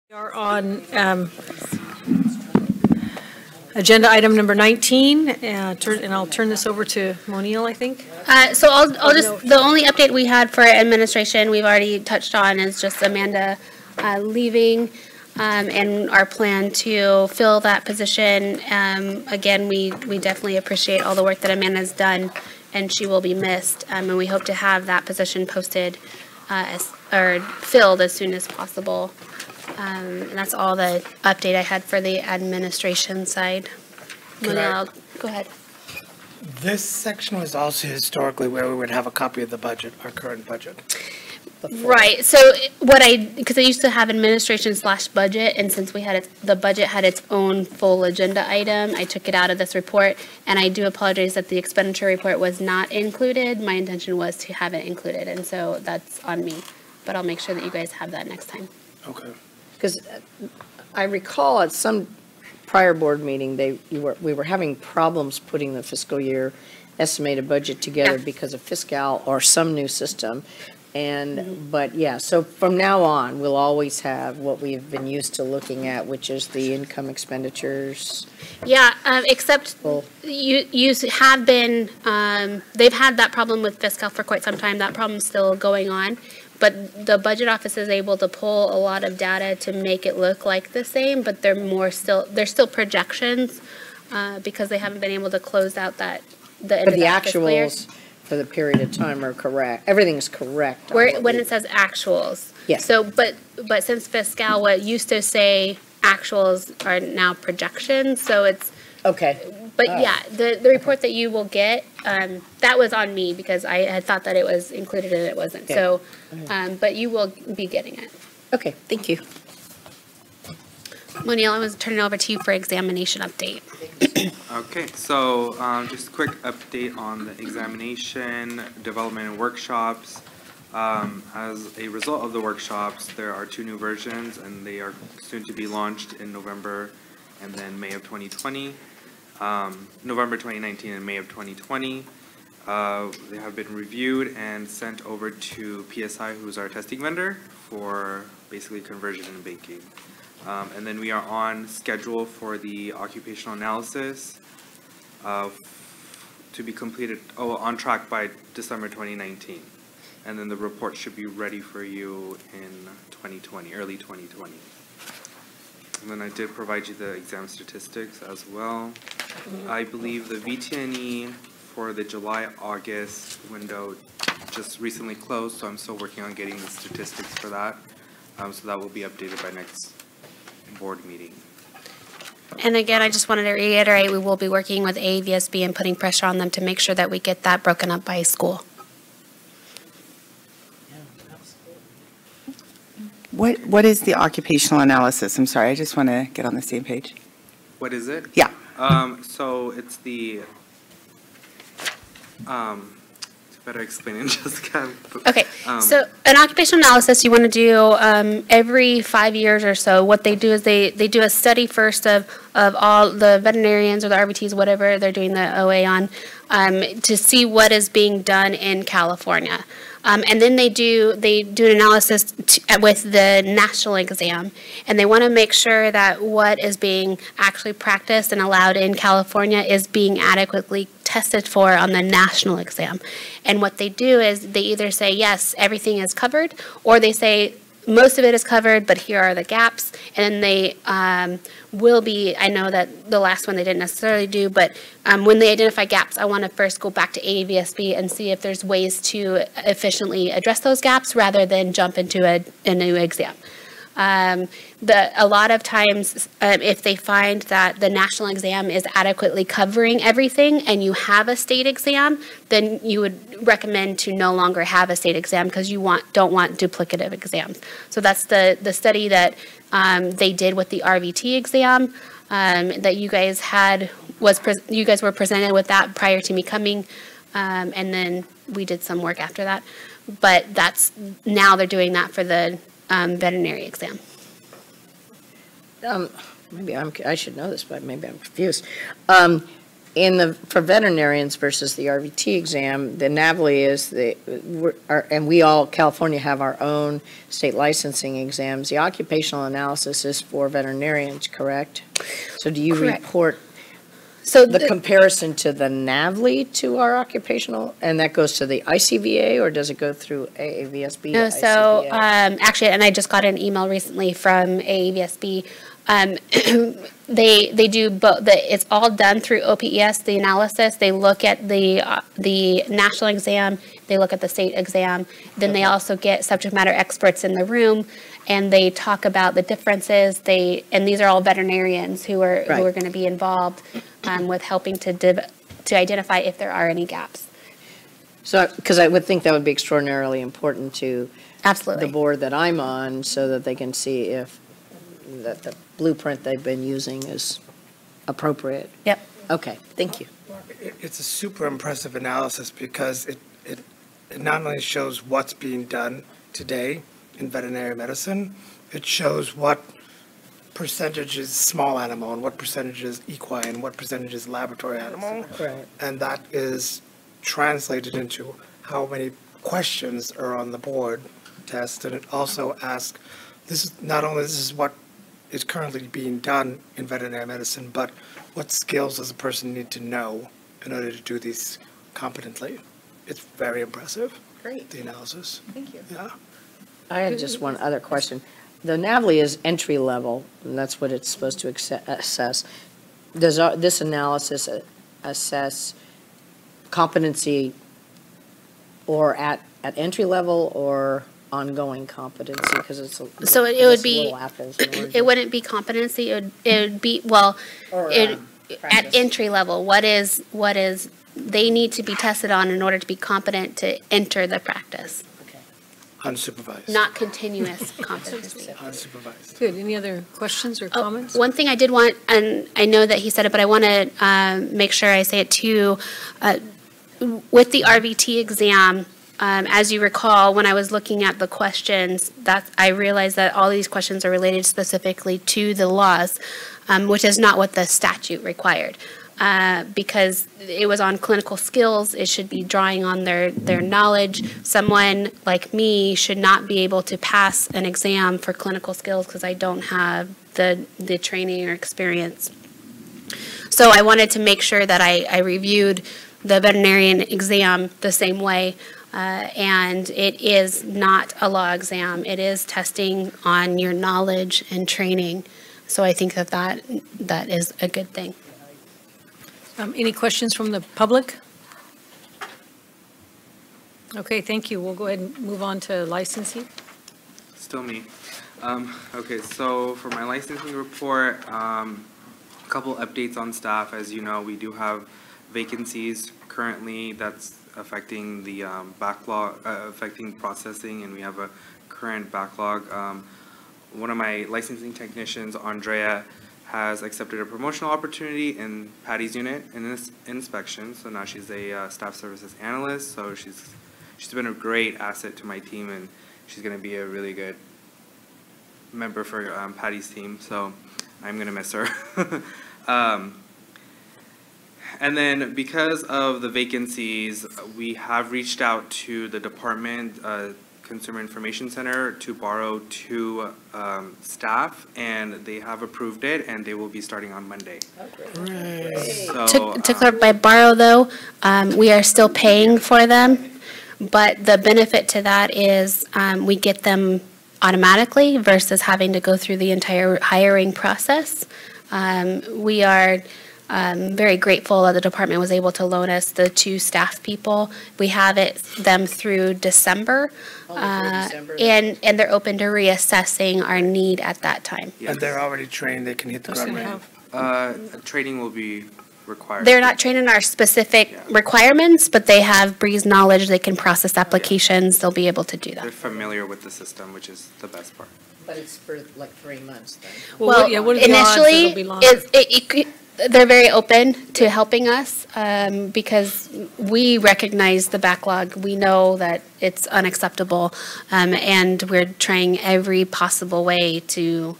We are on agenda item number 19, and I'll turn this over to Moniel, I think. So I'll just, the only update we had for administration, we've already touched on, is just Amanda leaving, and our plan to fill that position. Again, we definitely appreciate all the work that Amanda's done, and she will be missed, and we hope to have that position posted or filled as soon as possible. And that's all the update I had for the administration side. Go ahead. This section was also historically where we would have a copy of the budget, our current budget. Right. So because I used to have administration/budget, and since the budget had its own full agenda item, I took it out of this report. And I do apologize that the expenditure report was not included. My intention was to have it included, and so that's on me. But I'll make sure that you guys have that next time. Okay. Because I recall at some prior board meeting, we were having problems putting the fiscal year estimated budget together because of fiscal or some new system. And, but yeah, so from now on, we'll always have what we've been used to looking at, which is the income expenditures. Yeah, except you have been, they've had that problem with fiscal for quite some time. That problem's still going on. But the budget office is able to pull a lot of data to make it look like the same, but they're still projections because they haven't been able to close out the end of that But the fiscal year. actuals for the period of time are correct. Everything's correct. When it says actuals. Yes. So, but since fiscal, what used to say actuals are now projections, so it's. Okay. But yeah, the report that you will get, that was on me because I had thought that it was included and it wasn't. Okay. So, but you will be getting it. Okay, thank you. Moniel, I was turning over to you for examination update. Okay, so just a quick update on the examination, development, and workshops. As a result of the workshops, there are 2 new versions, and they are soon to be launched in November and then May of 2020. November 2019 and May of 2020. They have been reviewed and sent over to PSI, who's our testing vendor, for basically conversion and baking. And then we are on schedule for the occupational analysis to be completed, on track by December 2019. And then the report should be ready for you in 2020, early 2020. And then I did provide you the exam statistics as well. I believe the VTNE for the July-August window just recently closed, so I'm still working on getting the statistics for that. So that will be updated by next board meeting. And again, I just wanted to reiterate, we will be working with AAVSB and putting pressure on them to make sure that we get that broken up by school. What is the occupational analysis? I'm sorry, I just want to get on the same page. What is it? Yeah. So it's the, to better explain it, Jessica. Okay, so an occupational analysis you want to do every 5 years or so. What they do is they do a study first of all the veterinarians or the RVTs, whatever they're doing the OA on, to see what is being done in California. And then they do an analysis with the national exam, and they want to make sure that what is being actually practiced and allowed in California is being adequately tested for on the national exam. And what they do is they either say, yes, everything is covered, or they say, most of it is covered, but here are the gaps. And then they will be, I know that the last one they didn't necessarily do, but when they identify gaps, I want to first go back to AAVSB and see if there's ways to efficiently address those gaps rather than jump into a new exam. A lot of times, if they find that the national exam is adequately covering everything and you have a state exam, then you would recommend to no longer have a state exam because you don't want duplicative exams. So that's the study that they did with the RVT exam that you guys had. You guys were presented with that prior to me coming, and then we did some work after that. But now they're doing that for the veterinary exam. Maybe I should know this, but maybe I'm confused. for veterinarians versus the RVT exam, the NAVLE is and we all, California, have our own state licensing exams. The occupational analysis is for veterinarians, correct? So do you Correct. report So the comparison to the NAVLE to our occupational, and that goes to the ICVA, or does it go through AAVSB to No, so, ICVA? actually, and I just got an email recently from AAVSB. They do both, it's all done through OPES, the analysis. They look at the national exam, they look at the state exam. Then they also get subject matter experts in the room, and they talk about the differences. And these are all veterinarians who are Right. going to be involved with helping to identify if there are any gaps. So, because I would think that would be extraordinarily important to Absolutely. the board that I'm on, so that they can see if that the blueprint they've been using is appropriate. Yep. Okay, thank you. It's a super impressive analysis because it not only shows what's being done today in veterinary medicine, it shows what percentage is small animal and what percentage is equine and what percentage is laboratory animal. Right. And that is translated into how many questions are on the board test. And it also asks, this is what is currently being done in veterinary medicine, but what skills does a person need to know in order to do these competently? It's very impressive. Great. The analysis. Thank you. Yeah. I had just one other question. The NAVLE is entry level, and that's what it's supposed to assess. Does this analysis assess competency or at entry level or ongoing competency? Because it's So it would be, little apples and oranges. it wouldn't be competency, it would be, well, Or, it, at practice. entry level, what is, they need to be tested on in order to be competent to enter the practice, Unsupervised. not continuous competency. Unsupervised. Good. Any other questions or comments? One thing I did want, and I know that he said it, but I want to make sure I say it too, with the RVT exam, as you recall, when I was looking at the questions, I realized that all these questions are related specifically to the laws, which is not what the statute required. Because it was on clinical skills, it should be drawing on their knowledge. Someone like me should not be able to pass an exam for clinical skills because I don't have the training or experience. So I wanted to make sure that I reviewed the veterinarian exam the same way. And it is not a law exam. It is testing on your knowledge and training. So I think that is a good thing. Any questions from the public? Okay, thank you. We'll go ahead and move on to licensing. Still me. Okay, so for my licensing report, a couple updates on staff. As you know, we do have vacancies currently that's affecting the backlog, affecting processing, and we have a current backlog. One of my licensing technicians, Andrea, has accepted a promotional opportunity in Patty's unit in this inspection. So now she's a staff services analyst. So she's been a great asset to my team, and she's going to be a really good member for Patty's team. So I'm going to miss her. And then because of the vacancies, we have reached out to the department, Consumer Information Center, to borrow 2 staff, and they have approved it, and they will be starting on Monday. So, To clarify, borrow though, we are still paying for them, but the benefit to that is we get them automatically versus having to go through the entire hiring process. We are very grateful that the department was able to loan us the 2 staff people. We have them through December, December. and they're open to reassessing our need at that time. yes. And they're already trained, they can hit the ground running. Training will be required. They're not trained in our specific requirements, but they have Breeze knowledge. They can process applications. They'll be able to do They're that. familiar with the system, which is the best part. But it's for like 3 months then. Well, yeah, what are the odds that initially, it'll be longer? they're very open to helping us because we recognize the backlog. We know that it's unacceptable, and we're trying every possible way to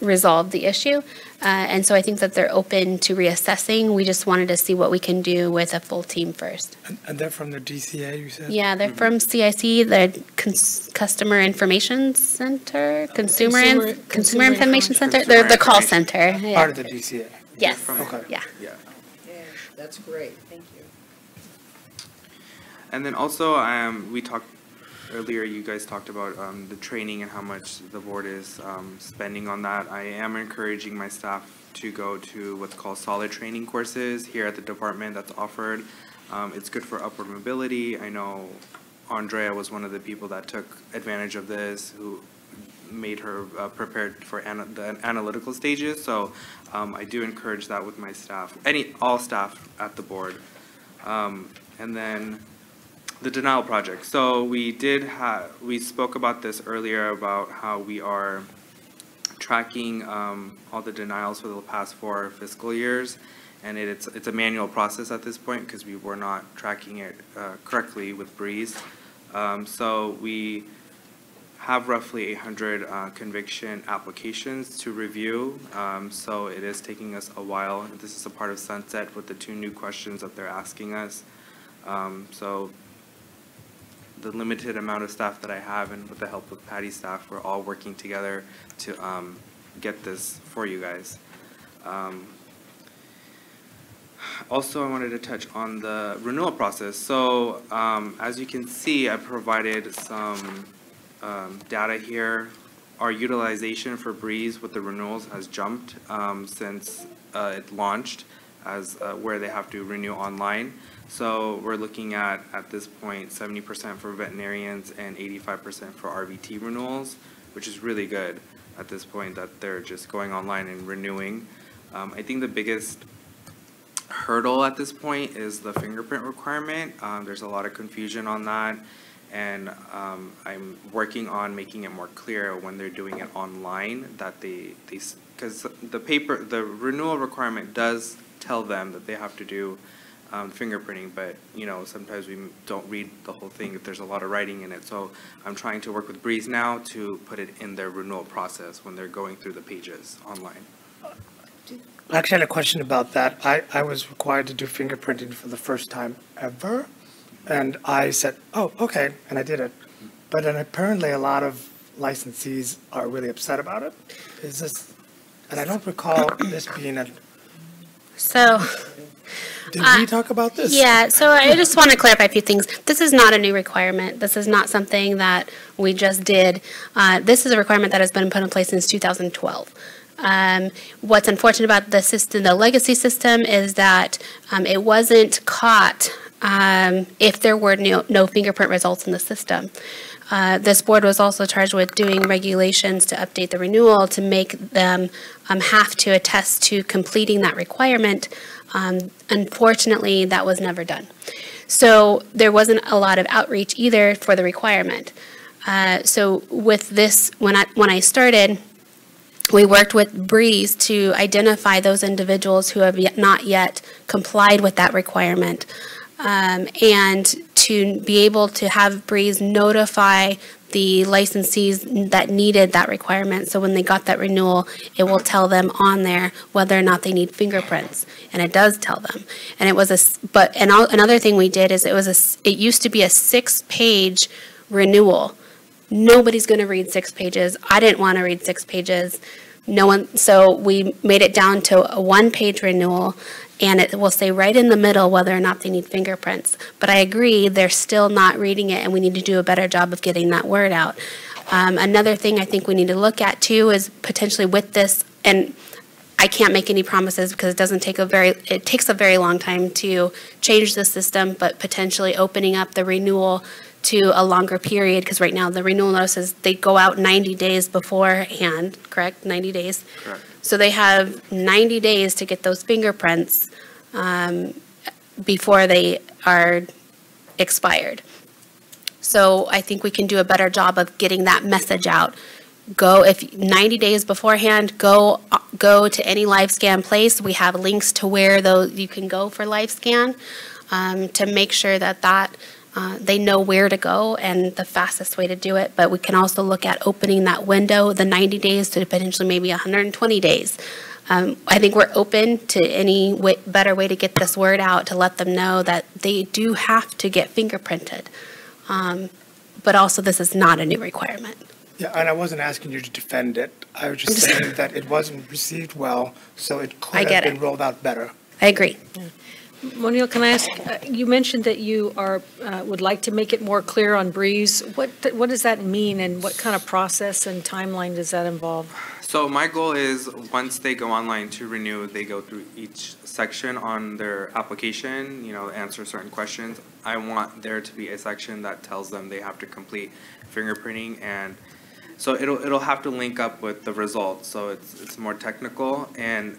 resolve the issue. And so I think that they're open to reassessing. We just wanted to see what we can do with a full team first. And they're from the DCA, you said? Yeah, they're from CIC, the Customer Information Center, Consumer Information Center. They're the call center. Yeah. Part of the DCA? Yes, Okay. yeah. Yeah. That's great, thank you. And then also, we talked earlier, you guys talked about the training and how much the board is spending on that. I am encouraging my staff to go to what's called solid training courses here at the department that's offered. It's good for upward mobility. I know Andrea was one of the people that took advantage of this, who made her prepared for the analytical stages. So I do encourage that with my staff, all staff at the board. And then the denial project. So we spoke about this earlier about how we are tracking all the denials for the past 4 fiscal years, and it's a manual process at this point because we were not tracking it correctly with Breeze. So we have roughly 800 conviction applications to review. So it is taking us a while. This is a part of Sunset with the 2 new questions that they're asking us. So the limited amount of staff that I have, and with the help of Patty's staff, we're all working together to get this for you guys. Also, I wanted to touch on the renewal process. So as you can see, I provided some data here. Our utilization for Breeze with the renewals has jumped since it launched, as where they have to renew online. So we're looking at this point, 70% for veterinarians and 85% for RVT renewals, which is really good at this point that they're just going online and renewing. I think the biggest hurdle at this point is the fingerprint requirement. There's a lot of confusion on that, and I'm working on making it more clear when they're doing it online that because the renewal requirement does tell them that they have to do fingerprinting, but sometimes we don't read the whole thing if there's a lot of writing in it. So I'm trying to work with Breeze now to put it in their renewal process when they're going through the pages online. I actually had a question about that. I was required to do fingerprinting for the first time ever, and I said, oh, okay, and I did it. But then apparently a lot of licensees are really upset about it. Is this, and I don't recall this being a, So, did we talk about this? yeah, so I just want to clarify a few things. This is not a new requirement. This is not something that we just did. This is a requirement that has been put in place since 2012. What's unfortunate about the system, the legacy system, is that it wasn't caught if there were no fingerprint results in the system. This board was also charged with doing regulations to update the renewal to make them have to attest to completing that requirement. Unfortunately, that was never done. So there wasn't a lot of outreach either for the requirement. So with this, when I started, we worked with Breeze to identify those individuals who have not yet complied with that requirement, and to be able to have Breeze notify the licensees that needed that requirement. So when they got that renewal, it will tell them on there whether or not they need fingerprints, and it does tell them. And it was another thing we did is it used to be a 6-page renewal. Nobody's going to read 6 pages. I didn't want to read 6 pages. No one. So we made it down to a 1-page renewal, and it will say right in the middle whether or not they need fingerprints. But I agree, they're still not reading it, and we need to do a better job of getting that word out. Another thing I think we need to look at too is potentially with this, and I can't make any promises because it takes a very long time to change the system, but potentially opening up the renewal to a longer period, because right now the renewal notices, they go out 90 days beforehand, correct? 90 days? Correct. So they have 90 days to get those fingerprints before they are expired. So I think we can do a better job of getting that message out. If 90 days beforehand, go to any LiveScan place. We have links to where you can go for LiveScan to make sure that they know where to go and the fastest way to do it. But we can also look at opening that window, the 90 days, to potentially maybe 120 days. I think we're open to any better way to get this word out, to let them know that they do have to get fingerprinted. But also, this is not a new requirement. Yeah, and I wasn't asking you to defend it. I was just saying that it wasn't received well, so it could have get been it. rolled out better. I agree. Moniel, can I ask, you mentioned that you would like to make it more clear on Breeze. What does that mean, and what kind of process and timeline does that involve? So my goal is, once they go online to renew, they go through each section on their application, answer certain questions. I want there to be a section that tells them they have to complete fingerprinting, and so it'll have to link up with the results. So it's more technical, and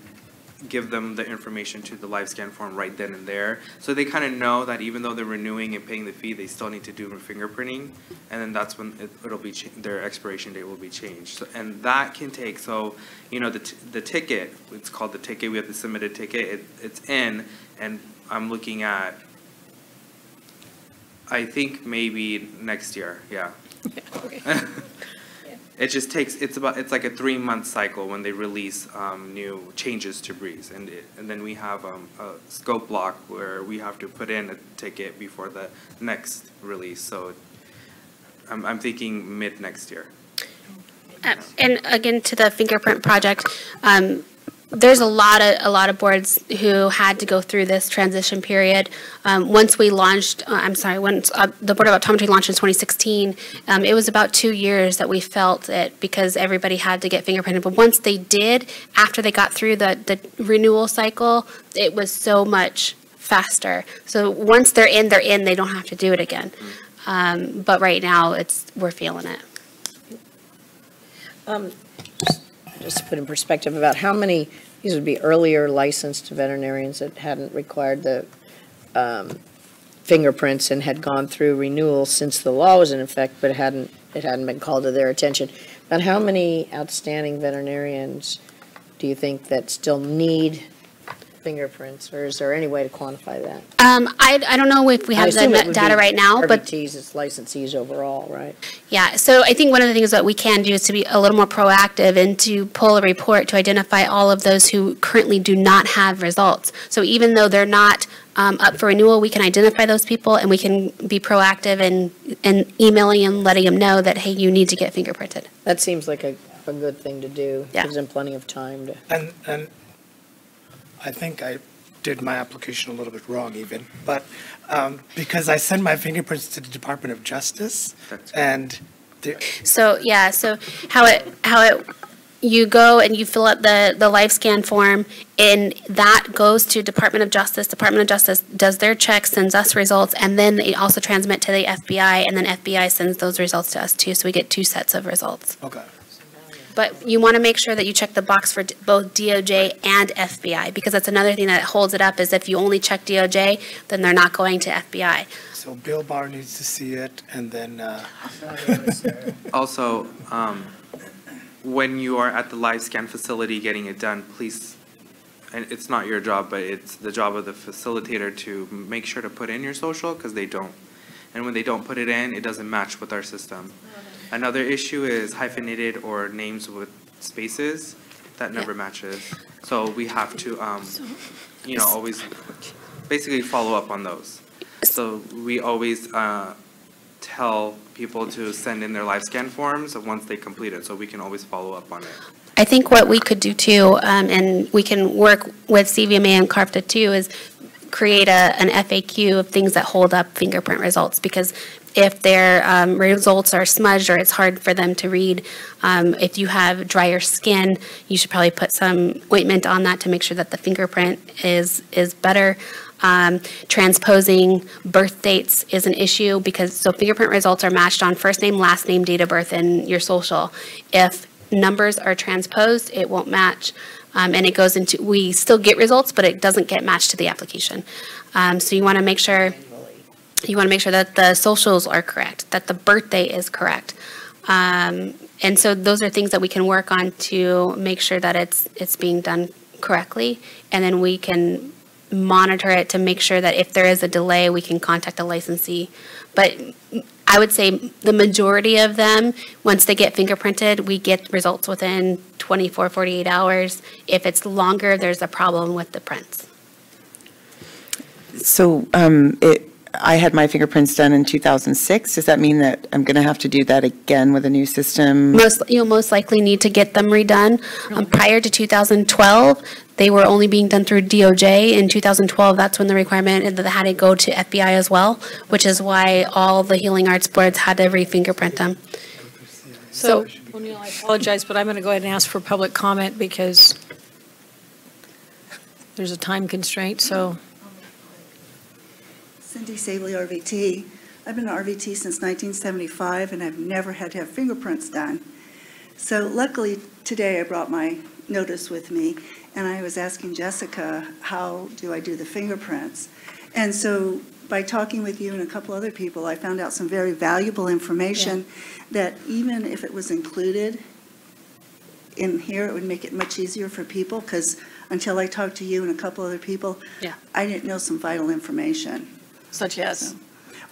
give them the information to the live scan form right then and there. So they kind of know that even though they're renewing and paying the fee, they still need to do fingerprinting. And then that's when it'll be, their expiration date will be changed. So, and that can take, the ticket, it's called the ticket, we have to submit a ticket, it's in, and I'm looking at, I think maybe next year, yeah. Okay. It just takes, it's like a 3-month cycle when they release new changes to Breeze. And then we have a scope block where we have to put in a ticket before the next release. So I'm thinking mid next year. And again, to the fingerprint project, there's a lot of boards who had to go through this transition period. Once we launched, once the Board of Optometry launched in 2016, it was about 2 years that we felt it, because everybody had to get fingerprinted. But once they did, after they got through the renewal cycle, it was so much faster. So once they're in, they don't have to do it again. But right now, we're feeling it. Just to put in perspective about how many, these would be earlier licensed veterinarians that hadn't required the fingerprints and had gone through renewal since the law was in effect, but it hadn't been called to their attention. But how many outstanding veterinarians do you think that still need fingerprints, or is there any way to quantify that? I don't know if we have the data right now, but RVTs is licensees overall, right? yeah, so I think one of the things that we can do is to be a little more proactive and to pull a report to identify all of those who currently do not have results. So even though they're not up for renewal, we can identify those people, and we can be proactive in emailing and letting them know that, hey, you need to get fingerprinted. That seems like a good thing to do. Yeah. Gives them plenty of time to. And I think I did my application a little bit wrong even, but because I sent my fingerprints to the Department of Justice, and So yeah, so how it you go and you fill out the live scan form, and that goes to Department of Justice. Department of Justice does their checks, sends us results, and then they also transmit to the FBI, and then FBI sends those results to us too. So we get 2 sets of results. okay. But you want to make sure that you check the box for both DOJ and FBI, because that's another thing that holds it up, is if you only check DOJ, then they're not going to FBI. So Bill Barr needs to see it, and then Also, when you are at the live scan facility getting it done, please, and it's not your job, but it's the job of the facilitator to make sure to put in your social, because they don't. And when they don't put it in, it doesn't match with our system. Another issue is hyphenated or names with spaces. That never matches. So we have to, always basically follow up on those. So we always tell people to send in their live scan forms once they complete it, so we can always follow up on it. I think what we could do too, and we can work with CVMA and CARFTA too, is create an FAQ of things that hold up fingerprint results, because if their results are smudged or it's hard for them to read, if you have drier skin, you should probably put some ointment on that to make sure that the fingerprint is better. Transposing birth dates is an issue, because fingerprint results are matched on first name, last name, date of birth, and your social. If numbers are transposed, it won't match. And it goes into, we still get results, but it doesn't get matched to the application. So you want to make sure that the socials are correct, that the birthday is correct. And so those are things that we can work on to make sure that it's being done correctly. And then we can monitor it to make sure that if there is a delay, we can contact the licensee. But I would say the majority of them, once they get fingerprinted, we get results within 24, 48 hours. If it's longer, there's a problem with the prints. So I had my fingerprints done in 2006. Does that mean that I'm going to have to do that again with a new system? You'll most likely need to get them redone. Prior to 2012, they were only being done through DOJ. In 2012, that's when the requirement that they had to go to FBI as well, which is why all the healing arts boards had to re-fingerprint them. So, O'Neill, I apologize, but I'm going to go ahead and ask for public comment because there's a time constraint, so. Cindy Sabley, RVT. I've been an RVT since 1975, and I've never had to have fingerprints done. So luckily, today I brought my notice with me, and I was asking Jessica, how do I do the fingerprints? And so by talking with you and a couple other people, I found out some very valuable information that even if it was included in here, it would make it much easier for people, because until I talked to you and a couple other people, I didn't know some vital information. Such as?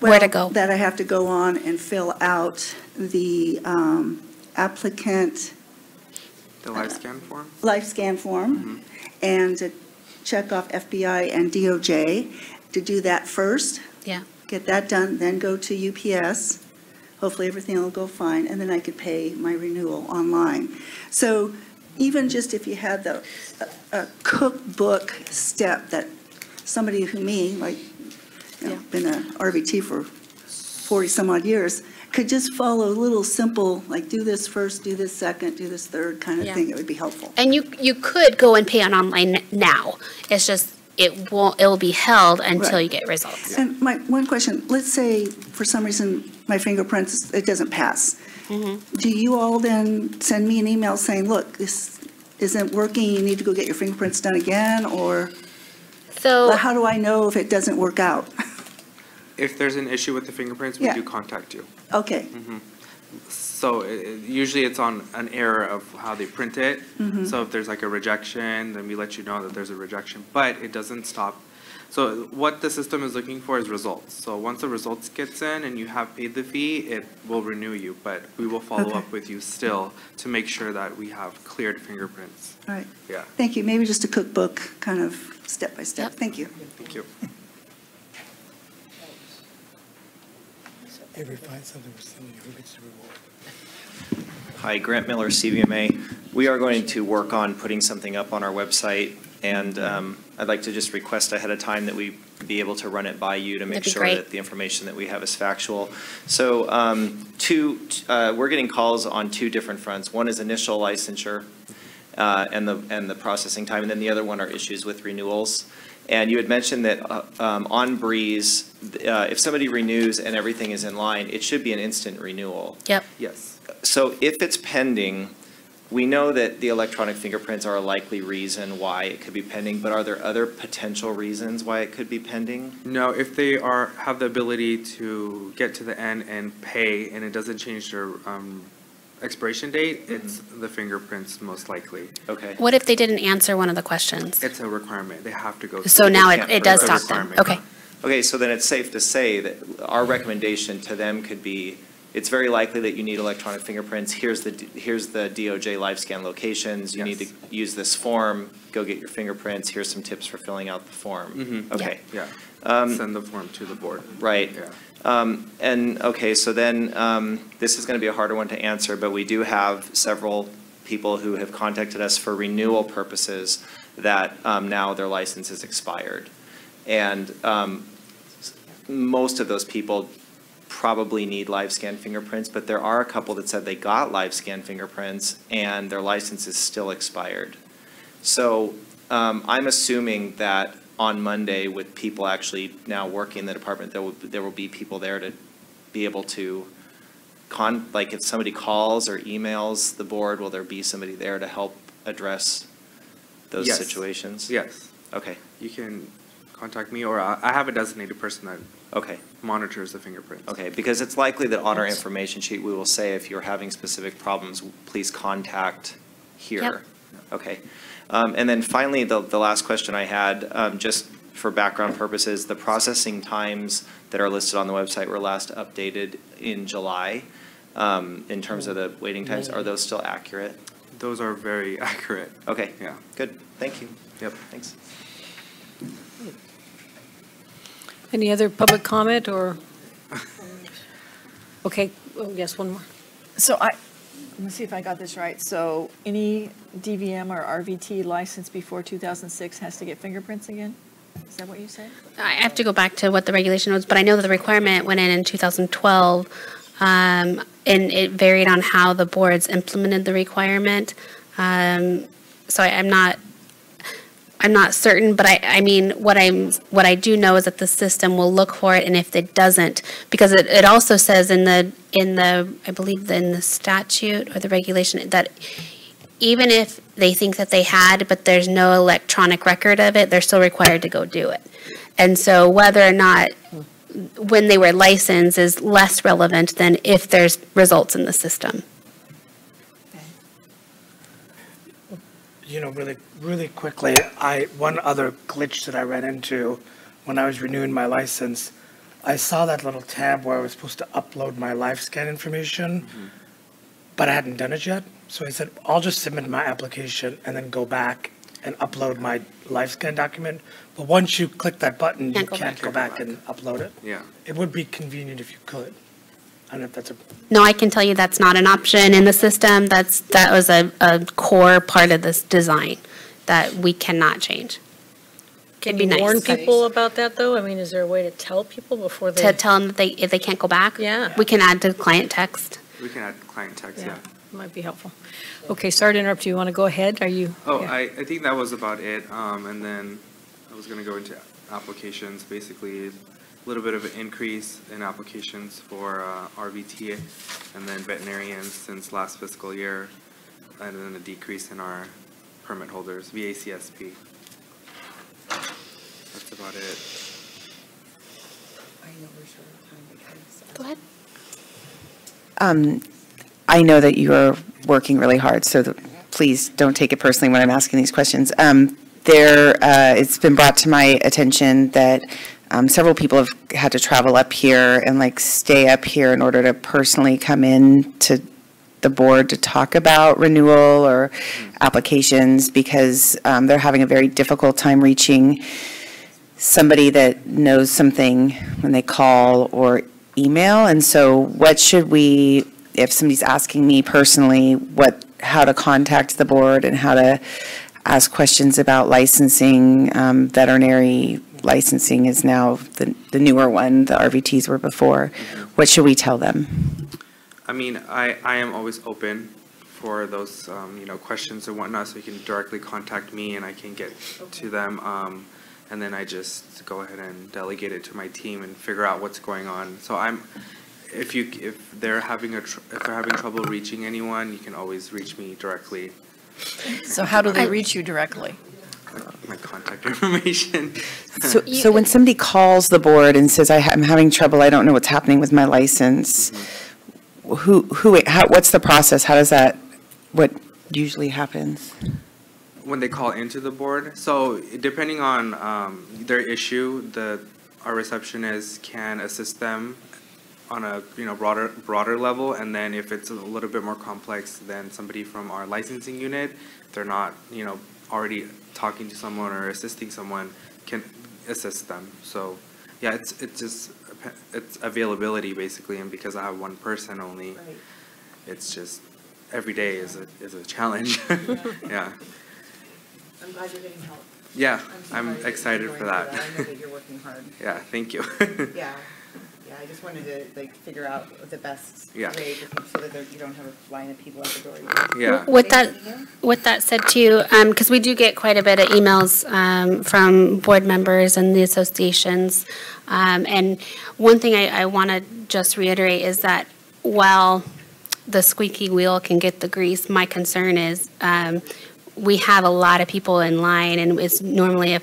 Where to go? That I have to go on and fill out the applicant The live scan form? life scan form and to check off FBI and DOJ, to do that first. Yeah. Get that done, then go to UPS. Hopefully everything will go fine, and then I could pay my renewal online. So even just if you had a cookbook step that somebody who like, been a RVT for 40 some odd years, could just follow a little simple, like do this first, do this second, do this third kind of thing, it would be helpful. And you could go and pay on online now. It's just, it will be held until you get results. And my one question, let's say for some reason my fingerprints, it doesn't pass. Do you all then send me an email saying, look, this isn't working, you need to go get your fingerprints done again, or So how do I know if it doesn't work out? If there's an issue with the fingerprints, we Yeah. do contact you. Okay, So usually it's on an error of how they print it. So if there's like a rejection, then we let you know that there's a rejection, but it doesn't stop. So what the system is looking for is results. So once the results gets in and you have paid the fee, it will renew you, but we will follow Okay. up with you still to make sure that we have cleared fingerprints. all right. Yeah, Thank you. Maybe just a cookbook, kind of step by step. Yep. Thank you. thank you. If we find something, we're sending you, who gets the reward? Hi, Grant Miller, CVMA. We are going to work on putting something up on our website, and I'd like to just request ahead of time that we be able to run it by you to make That'd be sure great. that the information that we have is factual. So we're getting calls on two different fronts. One is initial licensure and the processing time, and then the other one are issues with renewals. And you had mentioned that on Breeze, if somebody renews and everything is in line, it should be an instant renewal. Yep. Yes. So if it's pending, we know that the electronic fingerprints are a likely reason why it could be pending, but are there other potential reasons why it could be pending? No, if they have the ability to get to the end and pay, and it doesn't change their expiration date, it's the fingerprints most likely. Okay. What if they didn't answer one of the questions? It's a requirement. They have to go. So through. now They it can't- does it's a stop them. requirement. Okay. Okay, so then it's safe to say that our recommendation to them could be, it's very likely that you need electronic fingerprints. Here's the DOJ live scan locations. You need to Yes. use this form. Go get your fingerprints. Here's some tips for filling out the form. Mhm. Okay. Yeah. Send the form to the board. Right. Yeah. And, okay, so then, this is going to be a harder one to answer, but we do have several people who have contacted us for renewal purposes that now their license is expired. And most of those people probably need live scan fingerprints, but there are a couple that said they got live scan fingerprints and their license is still expired. So I'm assuming that on Monday, with people actually now working in the department, there will be people there to be able to like if somebody calls or emails the board, will there be somebody there to help address those Yes. situations? Yes. Okay, You can contact me, or I have a designated person that okay. monitors the fingerprints. Okay, because it's likely that on our information sheet, we will say if you're having specific problems, please contact here. Yep. Okay. And then finally, the last question I had, just for background purposes, the processing times that are listed on the website were last updated in July. In terms of the waiting times, are those still accurate? Those are very accurate. Okay. Yeah. Good, thank you. Yep. Thanks. Any other public comment or? Okay, oh, yes, one more. So let me see if I got this right. So any DVM or RVT license before 2006 has to get fingerprints again? Is that what you said? I have to go back to what the regulation was, but I know that the requirement went in 2012, and it varied on how the boards implemented the requirement. So I'm not certain, but I mean, what I do know is that the system will look for it, and if it doesn't, because it also says in the I believe in the statute or the regulation that even if they think that they had, but there's no electronic record of it, they're still required to go do it. And so whether or not when they were licensed is less relevant than if there's results in the system. You know, really quickly, one other glitch that I ran into when I was renewing my license, I saw that little tab where I was supposed to upload my live scan information, but I hadn't done it yet. So I said, I'll just submit my application and then go back and upload my live scan document. But once you click that button, you can't go back and upload it. Yeah. It would be convenient if you could. I don't know if that's a, No, I can tell you that's not an option in the system. That was a core part of this design that we cannot change. Can It'd be you nice. warn people about that, though? I mean, is there a way to tell people before they? To tell them that if they can't go back? Yeah. We can add to client text. We can add client text, yeah. Might be helpful. Okay, sorry to interrupt you. You want to go ahead? Are you? Oh, yeah. I think that was about it. And then I was going to go into applications, basically a little bit of an increase in applications for RVT and then veterinarians since last fiscal year, and then a decrease in our permit holders, VACSP. That's about it. Go ahead. I know that you are working really hard, so please don't take it personally when I'm asking these questions. It's been brought to my attention that several people have had to travel up here and like stay up here in order to personally come in to the board to talk about renewal or applications because they're having a very difficult time reaching somebody that knows something when they call or email. And so what should we, if somebody's asking me personally how to contact the board and how to ask questions about licensing, veterinary licensing is now the newer one, the RVTs were before. What should we tell them? I mean, I am always open for those, questions and whatnot, so you can directly contact me and I can get to them. And then I just go ahead and delegate it to my team and figure out what's going on. So if they're having trouble reaching anyone, you can always reach me directly. So how do they reach you directly? My contact information. So when somebody calls the board and says, I'm having trouble, I don't know what's happening with my license, what's the process? What usually happens? When they call into the board, so depending on their issue, our receptionist can assist them on a broader level, and then if it's a little bit more complex, then somebody from our licensing unit, if they're not already talking to someone or assisting someone, can assist them. So yeah, it's availability basically, and because I have one person only, right. It's just every day is a challenge. Yeah. I'm glad you're getting help. Yeah, I'm excited for that. I know that you're working hard. Yeah, thank you. Yeah, I just wanted to figure out the best Yeah. way so that you don't have a line of people at the door. Yeah. With that said too, because we do get quite a bit of emails from board members and the associations. And one thing I want to just reiterate is that while the squeaky wheel can get the grease, my concern is we have a lot of people in line, and it's normally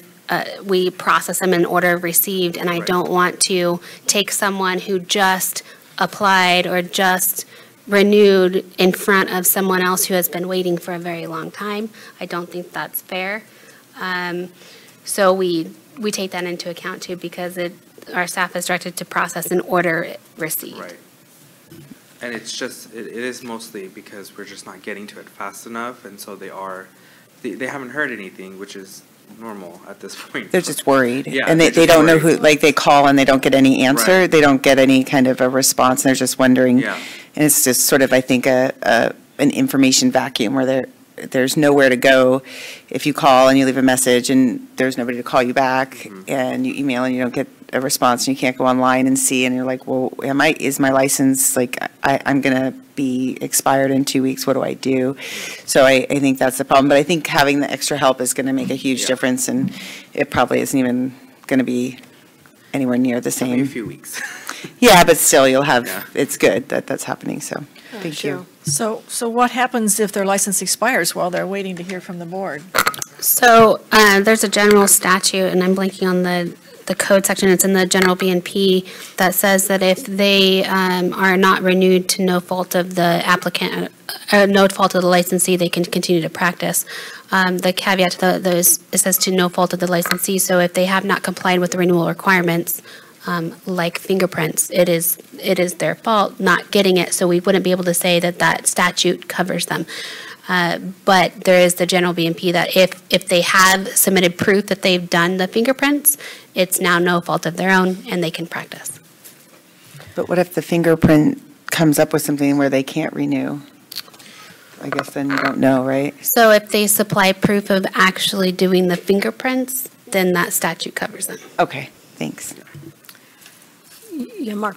we process them in order of received, and I don't want to take someone who just applied or just renewed in front of someone else who has been waiting for a very long time. I don't think that's fair. So we we take that into account too, because our staff is directed to process and order receipt. Right. And it's just, it is mostly because we're just not getting to it fast enough, and so they haven't heard anything, which is normal at this point. They're just worried. Yeah, And they're they just don't know worried. who, like, they call and they don't get any answer. Right. They don't get any kind of a response. They're just wondering. Yeah. And it's just sort of, I think, an information vacuum where there's nowhere to go if you call and you leave a message and there's nobody to call you back, Mm-hmm. and you email and you don't get a response, and you can't go online and see, and you're like, well, is my license, like, I'm going to be expired in 2 weeks, what do I do? So I think that's the problem, but I think having the extra help is going to make a huge Yeah. difference, and it probably isn't even going to be anywhere near the Maybe a same. few weeks. Yeah, but still, you'll have, Yeah. it's good that that's happening, so, thank you. So what happens if their license expires while they're waiting to hear from the board? So there's a general statute, and I'm blanking on the code section, it's in the general BNP, that says that if they are not renewed to no fault of the applicant, no fault of the licensee, they can continue to practice. The caveat to those, it says to no fault of the licensee, so if they have not complied with the renewal requirements, like fingerprints, it is their fault not getting it, so we wouldn't be able to say that statute covers them. But there is the general BNP that if they have submitted proof that they've done the fingerprints, it's now no fault of their own, and they can practice. But what if the fingerprint comes up with something where they can't renew? I guess then you don't know, right? So if they supply proof of actually doing the fingerprints, then that statute covers them. Okay, thanks. Yeah, Mark.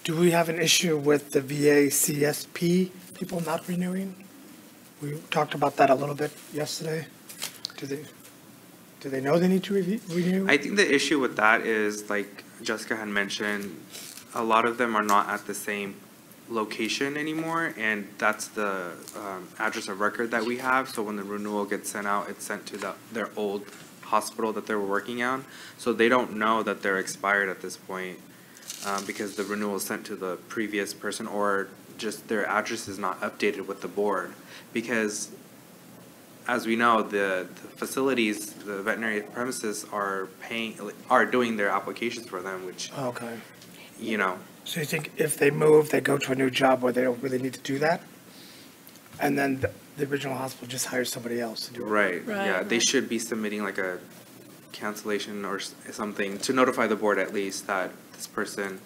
Do we have an issue with the VA CSP people not renewing? We talked about that a little bit yesterday. Do they know they need to renew? I think the issue with that is, like Jessica had mentioned, a lot of them are not at the same location anymore, and that's the address of record that we have. So when the renewal gets sent out, it's sent to their old hospital that they were working on. So they don't know that they're expired at this point because the renewal is sent to the previous person, or just their address is not updated with the board. Because as we know, the facilities, the veterinary premises are doing their applications for them, which, Okay. you know, So you think if they move, they go to a new job where they don't really need to do that? And then the original hospital just hires somebody else to do it? right, yeah, Right, they should be submitting like a cancellation or something to notify the board at least that this person,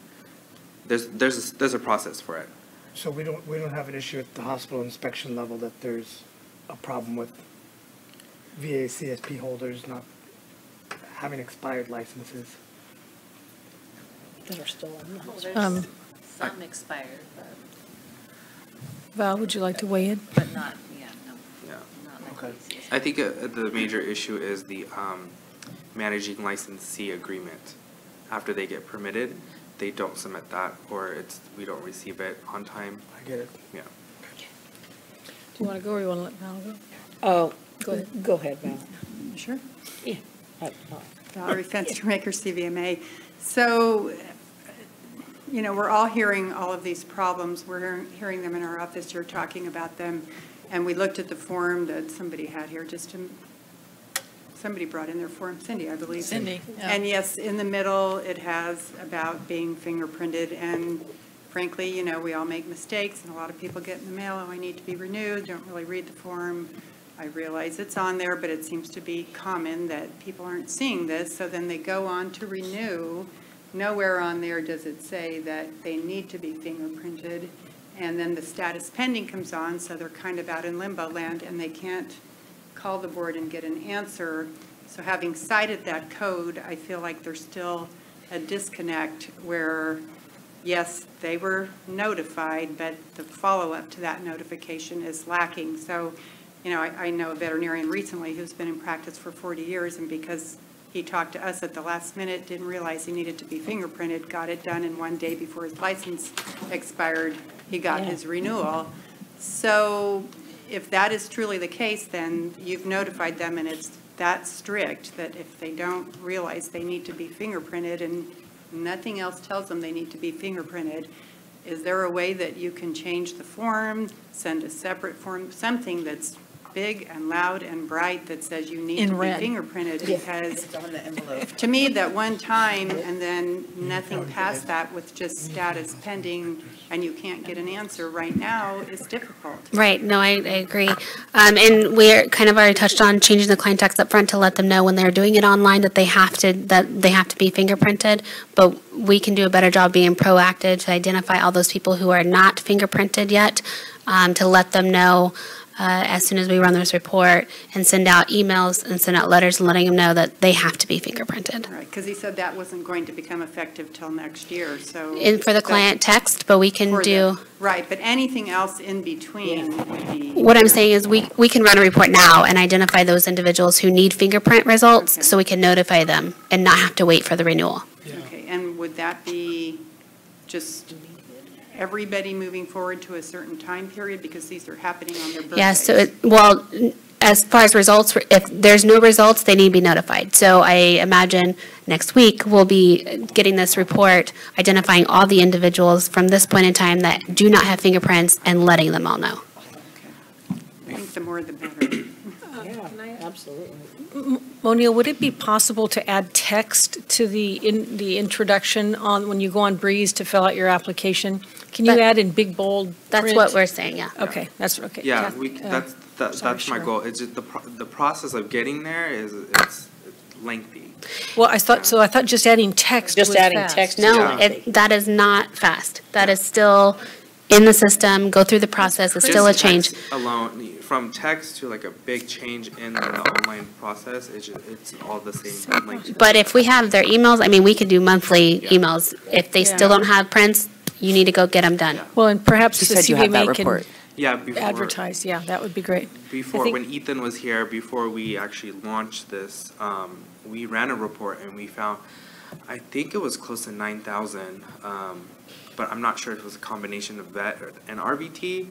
there's a process for it. So we don't have an issue at the hospital inspection level that there's a problem with VA CSP holders not having expired licenses? That are still on. Well, there's Um, some expired, Val, would you like to weigh in? but not, yeah, no, Yeah. not like Okay. these. I think the major issue is the managing licensee agreement. After they get permitted, they don't submit that, or we don't receive it on time. I get it. Yeah. Do you want to go or you want to let Val go? Oh, Go ahead. Go ahead, Val. Sure. Yeah. Valerie Fenstermaker, CVMA. So, you know, we're all hearing all of these problems. We're hearing them in our office. You're talking about them. And we looked at the form that somebody had here, somebody brought in their form, Cindy, I believe. Cindy, yeah. And yes, in the middle, it has about being fingerprinted. And frankly, you know, we all make mistakes, and a lot of people get in the mail, oh, I need to be renewed, don't really read the form. I realize it's on there, but it seems to be common that people aren't seeing this, so then they go on to renew. Nowhere on there does it say that they need to be fingerprinted, and then the status pending comes on, so they're kind of out in limbo land, and they can't call the board and get an answer. So having cited that code, I feel like there's still a disconnect where, yes, they were notified, but the follow-up to that notification is lacking. So, you know, I know a veterinarian recently who's been in practice for 40 years, and because he talked to us at the last minute, didn't realize he needed to be fingerprinted, got it done in one day before his license expired, he got his renewal. So if that is truly the case, then you've notified them, and it's that strict that if they don't realize they need to be fingerprinted and nothing else tells them they need to be fingerprinted, is there a way that you can change the form, send a separate form, something that's big and loud and bright that says you need In to be red. fingerprinted, because It's on the envelope. to me, that one time and then nothing past that with just status pending and you can't get an answer right now is difficult. Right, no, I agree. And we're kind of already touched on changing the client text up front to let them know when they're doing it online that they have to be fingerprinted. But we can do a better job being proactive to identify all those people who are not fingerprinted yet, to let them know as soon as we run this report, and send out emails and send out letters and letting them know that they have to be fingerprinted. Right, because he said that wasn't going to become effective till next year, so. And for the client text, but we can For do. Right, but anything else in between would be. What I'm saying is we can run a report now and identify those individuals who need fingerprint results, Okay. so we can notify them and not have to wait for the renewal. Okay, and would that be just everybody moving forward to a certain time period, because these are happening on their birthdays? Yeah, so as far as results, if there's no results, they need to be notified. So I imagine next week we'll be getting this report, identifying all the individuals from this point in time that do not have fingerprints and letting them all know. I think the more the better. Yeah, absolutely. Moniel, would it be possible to add text to the introduction on, when you go on Breeze to fill out your application? Can you That- add in big, bold That's print? what we're saying, yeah. Okay, that's, okay. Yeah, Kath- that's sorry, my Cheryl. goal. It's just the process of getting there it's lengthy. Well, I thought just adding text was Just adding fast. text. No, Yeah. that is not fast. That is still in the system, go through the process, it's still a Just change. text alone, from text to like a big change in the online process, it's all the same length. But if we have their emails, I mean, we could do monthly emails. If they still don't have prints, you need to go get them done. Well, and perhaps You the said you have that CVMA can report. Yeah, before. advertise, yeah, that would be great. Before, think- when Ethan was here, before we actually launched this, we ran a report and we found, I think it was close to 9,000, but I'm not sure if it was a combination of vet and RVT.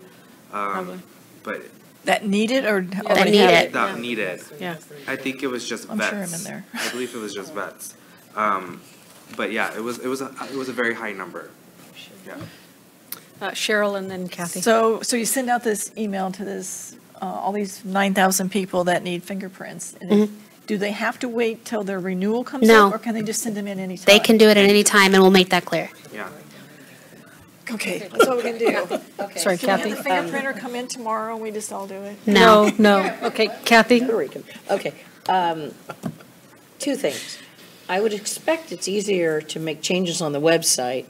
Probably. But That needed or That already need have it. it? that needed. Yeah. I think it was just I'm vets. sure I'm in there. I believe it was just vets. But yeah, it was a very high number. Yeah. Cheryl and then Kathy. So you send out this email to this, all these 9,000 people that need fingerprints. And Mm-hmm. do they have to wait till their renewal comes No. up? Or can they just send them in anytime? They can do it at any time, and we'll make that clear. Yeah. Okay, that's what we can do. Sorry, Can we Kathy. have the fingerprinter come in tomorrow and we just all do it? No. No, okay, Kathy? Puerto Rican. Okay. Two things. I would expect it's easier to make changes on the website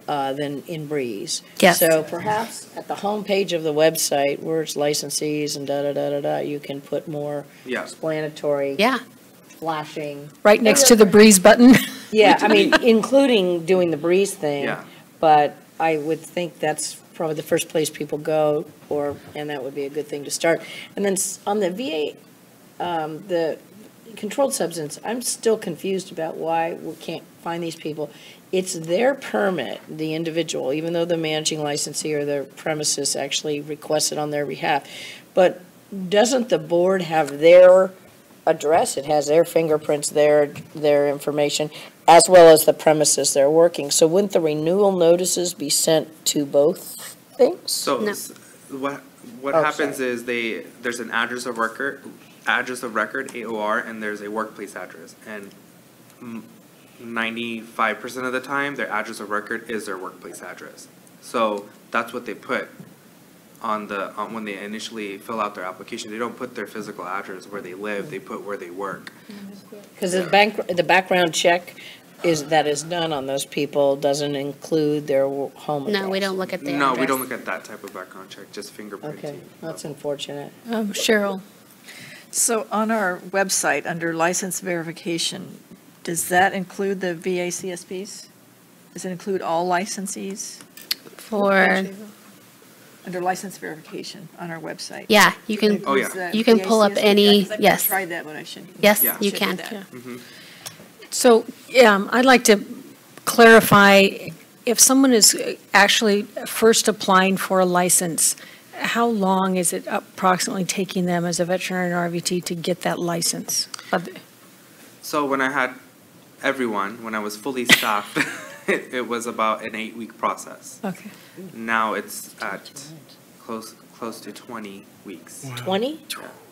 than in Breeze. Yes. So perhaps at the homepage of the website, where it's licensees and da-da-da-da-da, you can put more Yeah. explanatory. Yeah. Flashing. Right next to the Breeze button. Yeah, I mean, including doing the Breeze thing. Yeah. But I would think that's probably the first place people go, and that would be a good thing to start. And then on the VA, the controlled substance, I'm still confused about why we can't find these people. It's their permit, the individual, even though the managing licensee or the premises actually requests it on their behalf. But doesn't the board have their address? It has their fingerprints, their information, as well as the premises they're working. So wouldn't the renewal notices be sent to both things? So No. what Oh, happens is there's an address of record, AOR, and there's a workplace address. And 95% of the time, their address of record is their workplace address. So that's what they put on when they initially fill out their application. They don't put their physical address where they live, they put where they work. Because the background check that is done on those people doesn't include their home address. No, we don't look at the No, we address. don't look at that type of background check, just fingerprinting. Okay, that's unfortunate. Cheryl? So on our website, under license verification, does that include the VA CSPs? Does it include all licensees For, under license verification on our website? yeah, you can, Oh, yeah. Includes the you can VA pull up CSP? any, I've yes. tried that, but I should. Yes, Yeah. you should do can. that. So, I'd like to clarify, if someone is actually first applying for a license, how long is it approximately taking them as a veterinarian RVT to get that license? So when I had everyone, when I was fully staffed, it was about an 8-week process. Okay. Now it's at close close to 20 weeks. 20?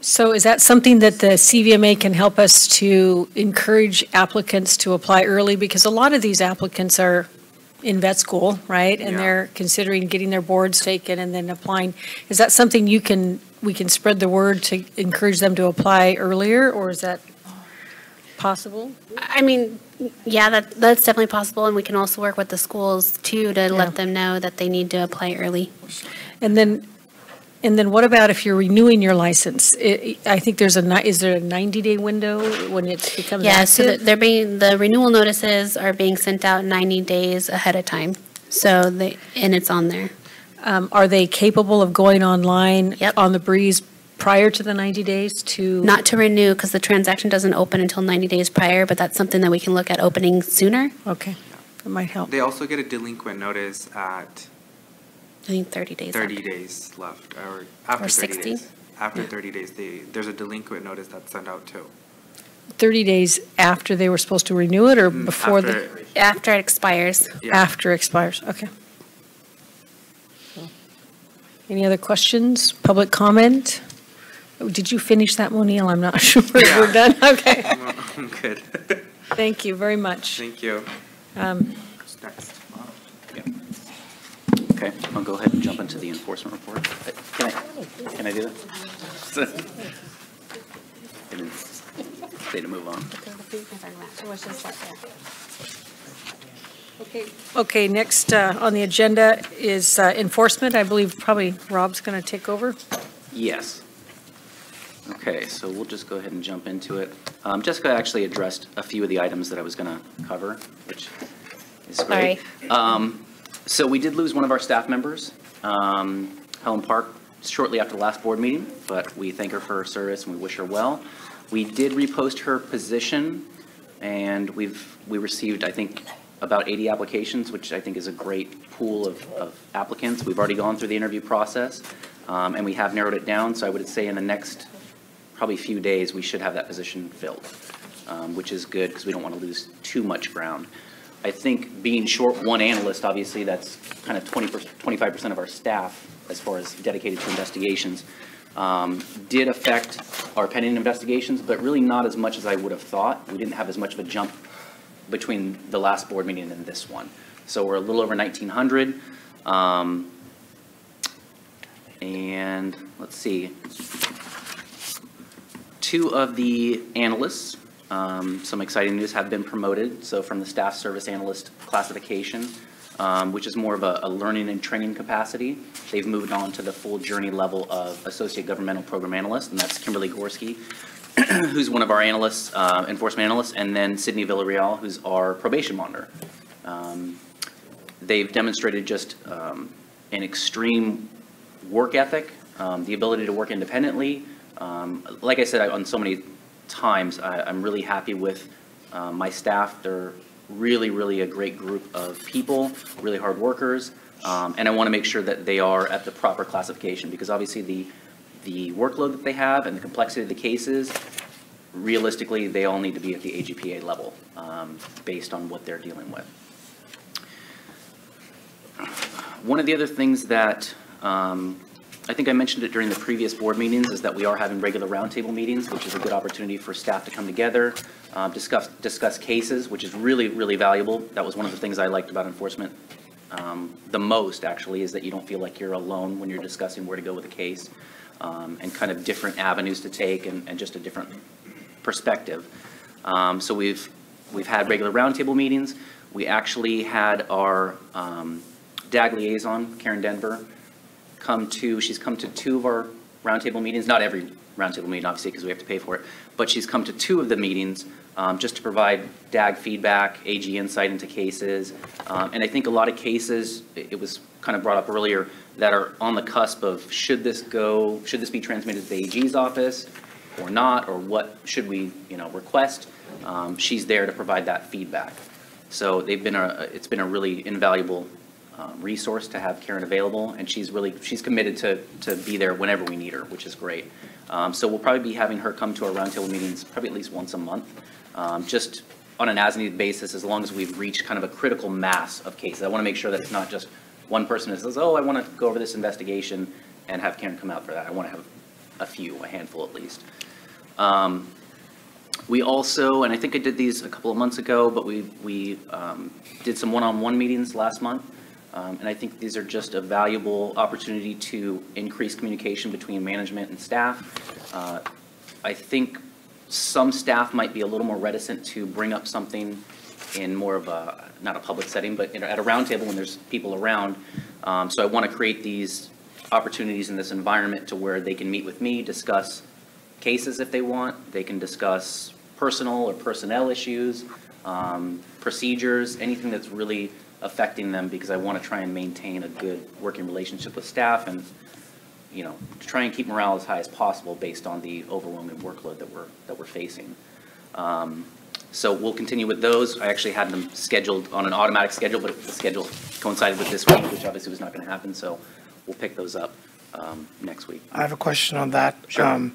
So is that something that the CVMA can help us to encourage applicants to apply early? Because a lot of these applicants are in vet school, right? And Yeah. they're considering getting their boards taken and then applying. Is that something we can spread the word to encourage them to apply earlier, or is that possible? I mean, yeah, that's definitely possible, and we can also work with the schools too to Yeah. let them know that they need to apply early. And then what about if you're renewing your license? I think is there a 90-day window when it becomes Yeah, so active? the renewal notices are being sent out 90 days ahead of time. So and it's on there. Are they capable of going online Yep. on the Breeze prior to the 90 days to? Not to renew because the transaction doesn't open until 90 days prior, but that's something that we can look at opening sooner. Okay, that might help. They also get a delinquent notice at I think 30 days. 30 after. days left, or after Or 30 60. days. After 30 days, there's a delinquent notice that's sent out too. 30 days after they were supposed to renew it, or before After it expires. Yeah. after it expires? Okay. Any other questions? Public comment? Did you finish that, Moniel? I'm not sure. Yeah. We're done? Okay. I'm good. Thank you very much. Thank you. Who's next? Okay, I'll go ahead and jump into the enforcement report. Can I do that? I didn't say to move on. Okay, next on the agenda is enforcement. I believe probably Rob's going to take over. Yes. Okay, so we'll just go ahead and jump into it. Jessica actually addressed a few of the items that I was going to cover, which is great. So we did lose one of our staff members, Helen Park, shortly after the last board meeting, but we thank her for her service and we wish her well. We did repost her position, and we received, I think, about 80 applications, which I think is a great pool of applicants. We've already gone through the interview process, and we have narrowed it down. So I would say in the next probably few days, we should have that position filled, which is good because we don't want to lose too much ground. I think being short one analyst, obviously, that's kind of 25% of our staff as far as dedicated to investigations, did affect our pending investigations, but really not as much as I would have thought. We didn't have as much of a jump between the last board meeting and this one. So we're a little over 1,900. And let's see. Two of the analysts, some exciting news, have been promoted. So from the staff service analyst classification, which is more of a learning and training capacity, they've moved on to the full journey level of associate governmental program analyst, and that's Kimberly Gorski, who's one of our analysts, enforcement analysts, and then Sydney Villarreal, who's our probation monitor. They've demonstrated just an extreme work ethic, the ability to work independently. Like I said on so many times, I'm really happy with my staff. They're really, really a great group of people, really hard workers, and I want to make sure that they are at the proper classification, because obviously the workload that they have and the complexity of the cases, realistically, they all need to be at the AGPA level based on what they're dealing with. One of the other things that I think I mentioned it during the previous board meetings is that we are having regular roundtable meetings, which is a good opportunity for staff to come together, discuss cases, which is really, really valuable. That was one of the things I liked about enforcement the most, actually, is that you don't feel like you're alone when you're discussing where to go with a case, and kind of different avenues to take and just a different perspective. So we've had regular roundtable meetings. We actually had our DAG liaison, Karen Denver, she's come to two of our roundtable meetings, not every roundtable meeting, obviously, because we have to pay for it, but she's come to two of the meetings just to provide DAG feedback, AG insight into cases. And I think a lot of cases, it was kind of brought up earlier, that are on the cusp of should this be transmitted to the AG's office or not, or what should we request. She's there to provide that feedback. So it's been a really invaluable resource to have Karen available, and she's committed to be there whenever we need her, which is great. So we'll probably be having her come to our roundtable meetings probably at least once a month, just on an as-needed basis, as long as we've reached kind of a critical mass of cases. I want to make sure that it's not just one person that says, oh, I want to go over this investigation, and have Karen come out for that. I want to have a handful at least. We also, and I think I did these a couple of months ago, but we did some one-on-one meetings last month. And I think these are just a valuable opportunity to increase communication between management and staff. I think some staff might be a little more reticent to bring up something in more of a, not a public setting, but at a roundtable when there's people around. So I want to create these opportunities in this environment to where they can meet with me, discuss cases if they want. They can discuss personal or personnel issues, procedures, anything that's really affecting them, because I want to try and maintain a good working relationship with staff and, you know, try and keep morale as high as possible based on the overwhelming workload that we're facing. So we'll continue with those. I actually had them scheduled on an automatic schedule, but the schedule coincided with this week, which obviously was not going to happen. So we'll pick those up next week. I have a question on that. Sure.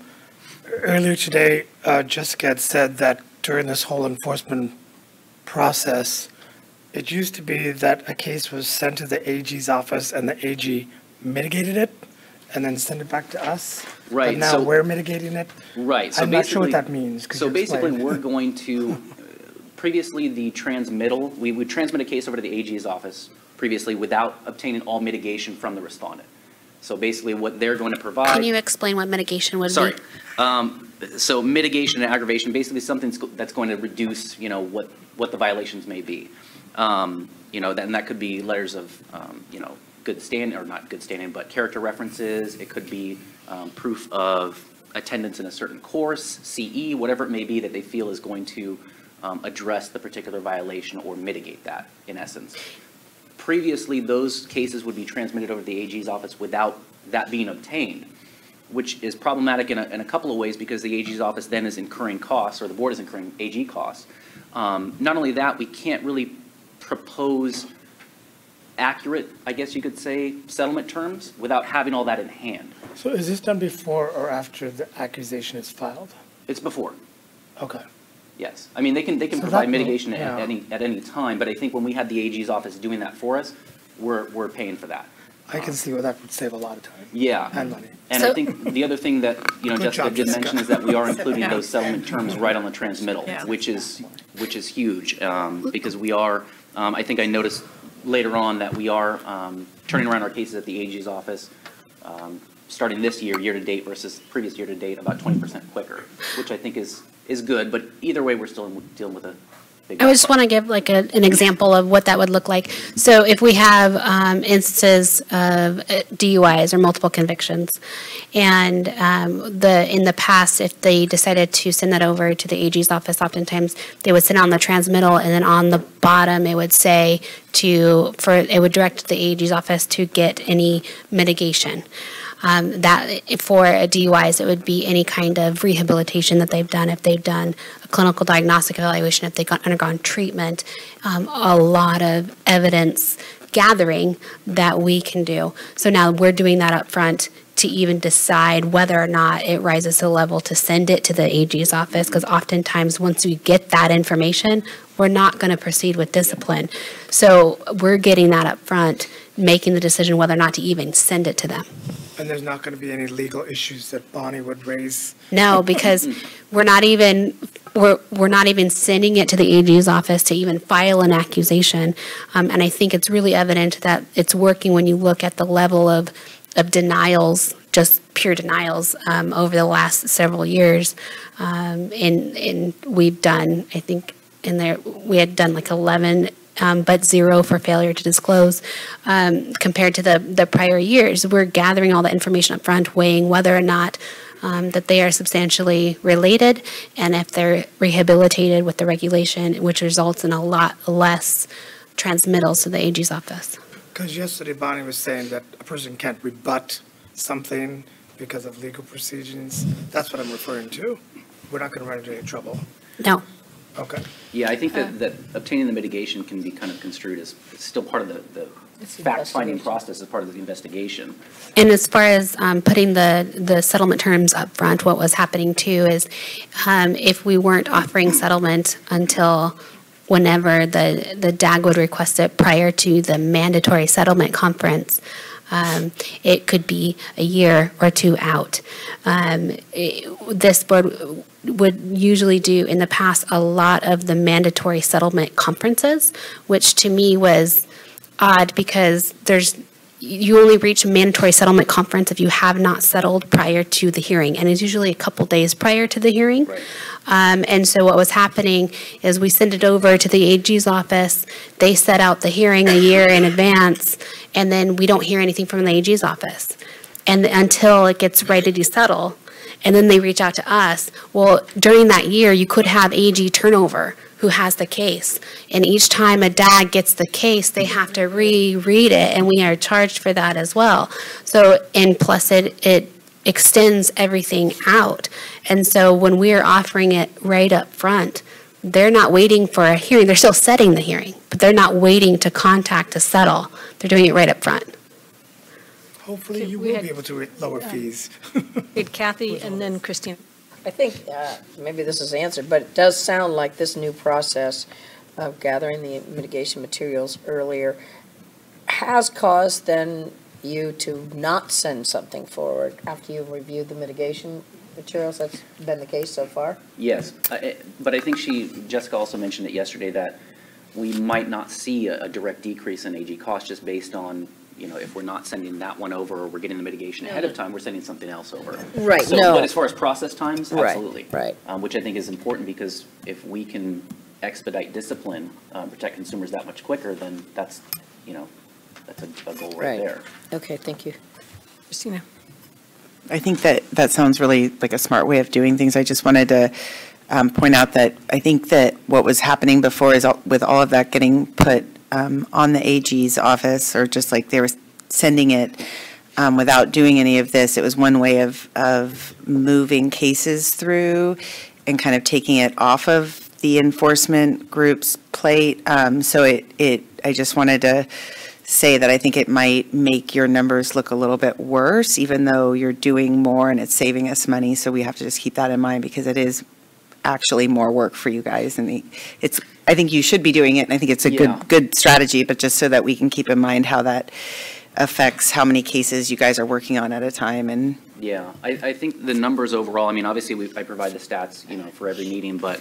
Earlier today, Jessica had said that during this whole enforcement process, it used to be that a case was sent to the AG's office and the AG mitigated it and then sent it back to us. Right. But now so, we're mitigating it. Right. So I'm not sure what that means. Could So you explain? basically, we're going to, previously the transmittal, we would transmit a case over to the AG's office previously without obtaining all mitigation from the respondent. So basically what they're going to provide. Can you explain what mitigation would be? Sorry. So mitigation and aggravation, basically something that's going to reduce, you know, what the violations may be. You know, and that could be letters of, you know, good standing, or not good standing, but character references. It could be proof of attendance in a certain course, CE, whatever it may be that they feel is going to address the particular violation or mitigate that, in essence. Previously, those cases would be transmitted over to the AG's office without that being obtained, which is problematic in a couple of ways, because the AG's office then is incurring costs, or the board is incurring AG costs. Not only that, we can't really propose accurate, I guess you could say, settlement terms without having all that in hand. So is this done before or after the accusation is filed? It's before. Okay. Yes. I mean, they can So provide that- mitigation yeah. at any time, but I think when we had the AG's office doing that for us, we're paying for that. I can see where that would save a lot of time. Yeah. And money. And I think the other thing that, you know, Good Jessica job, did Jessica. mention is that we are including those settlement terms right on the transmittal, Yeah. which is huge, because we are, I think I noticed later on that we are turning around our cases at the AG's office, starting this year to date versus previous year to date, about 20% quicker, which I think is good, but either way, we're still dealing with a big. I just want to give like an example of what that would look like. So if we have instances of DUIs or multiple convictions, and in the past, if they decided to send that over to the AG's office, oftentimes they would send it on the transmittal, and then on the bottom it would say it would direct the AG's office to get any mitigation. That for DUIs, it would be any kind of rehabilitation that they've done, if they've done a clinical diagnostic evaluation, if they've undergone treatment, a lot of evidence gathering that we can do. So now we're doing that up front to even decide whether or not it rises to the level to send it to the AG's office, because oftentimes once we get that information, we're not going to proceed with discipline. So we're getting that up front, making the decision whether or not to even send it to them. And there's not going to be any legal issues that Bonnie would raise? No, because we're not even sending it to the AG's office to even file an accusation. And I think it's really evident that it's working when you look at the level of denials, just pure denials, over the last several years. And we've done, I think, we had done like 11 but 0 for failure to disclose. Compared to the prior years, we're gathering all the information up front, weighing whether or not that they are substantially related, and if they're rehabilitated with the regulation, which results in a lot less transmittals to the AG's office. Because yesterday Bonnie was saying that a person can't rebut something because of legal proceedings. That's what I'm referring to. We're not going to run into any trouble. No. Okay. Yeah, I think that obtaining the mitigation can be kind of construed as still part of the fact-finding process, as part of the investigation. And as far as putting the settlement terms up front, what was happening too is if we weren't offering settlement until whenever the DAG would request it prior to the mandatory settlement conference, It could be a year or two out. This board would usually do in the past a lot of the mandatory settlement conferences, which to me was odd because you only reach a mandatory settlement conference if you have not settled prior to the hearing, and it's usually a couple days prior to the hearing. Right. And so what was happening is we send it over to the AG's office, they set out the hearing a year in advance, and then we don't hear anything from the AG's office and until it gets ready to settle. And then they reach out to us. Well, during that year, you could have AG turnover who has the case. And each time a DAG gets the case, they have to reread it, and we are charged for that as well. So, and plus it extends everything out. And so when we are offering it right up front, they're not waiting for a hearing. They're still setting the hearing, but they're not waiting to contact to settle. They're doing it right up front. Hopefully you will be able to lower fees. Kathy and then Christine. I think maybe this is answered, but it does sound like this new process of gathering the mitigation materials earlier has caused then you to not send something forward after you've reviewed the mitigation materials. That's been the case so far? Yes, but I think Jessica also mentioned it yesterday that we might not see a direct decrease in AG costs just based on, if we're not sending that one over or we're getting the mitigation ahead of time, we're sending something else over. Right, So, no. But as far as process times, Right, absolutely. right. Which I think is important because if we can expedite discipline, protect consumers that much quicker, then that's a goal right there. Okay, thank you. Christina. I think that sounds really like a smart way of doing things. I just wanted to point out that I think that what was happening before is with all of that getting put on the AG's office, or just like they were sending it without doing any of this, it was one way of moving cases through and kind of taking it off of the enforcement group's plate. So I just wanted to say that I think it might make your numbers look a little bit worse, even though you're doing more and it's saving us money. So we have to just keep that in mind because it is actually more work for you guys. And I think you should be doing it, and I think it's a good strategy, but just so that we can keep in mind how that affects how many cases you guys are working on at a time. And Yeah, I think the numbers overall, obviously I provide the stats, for every meeting, but,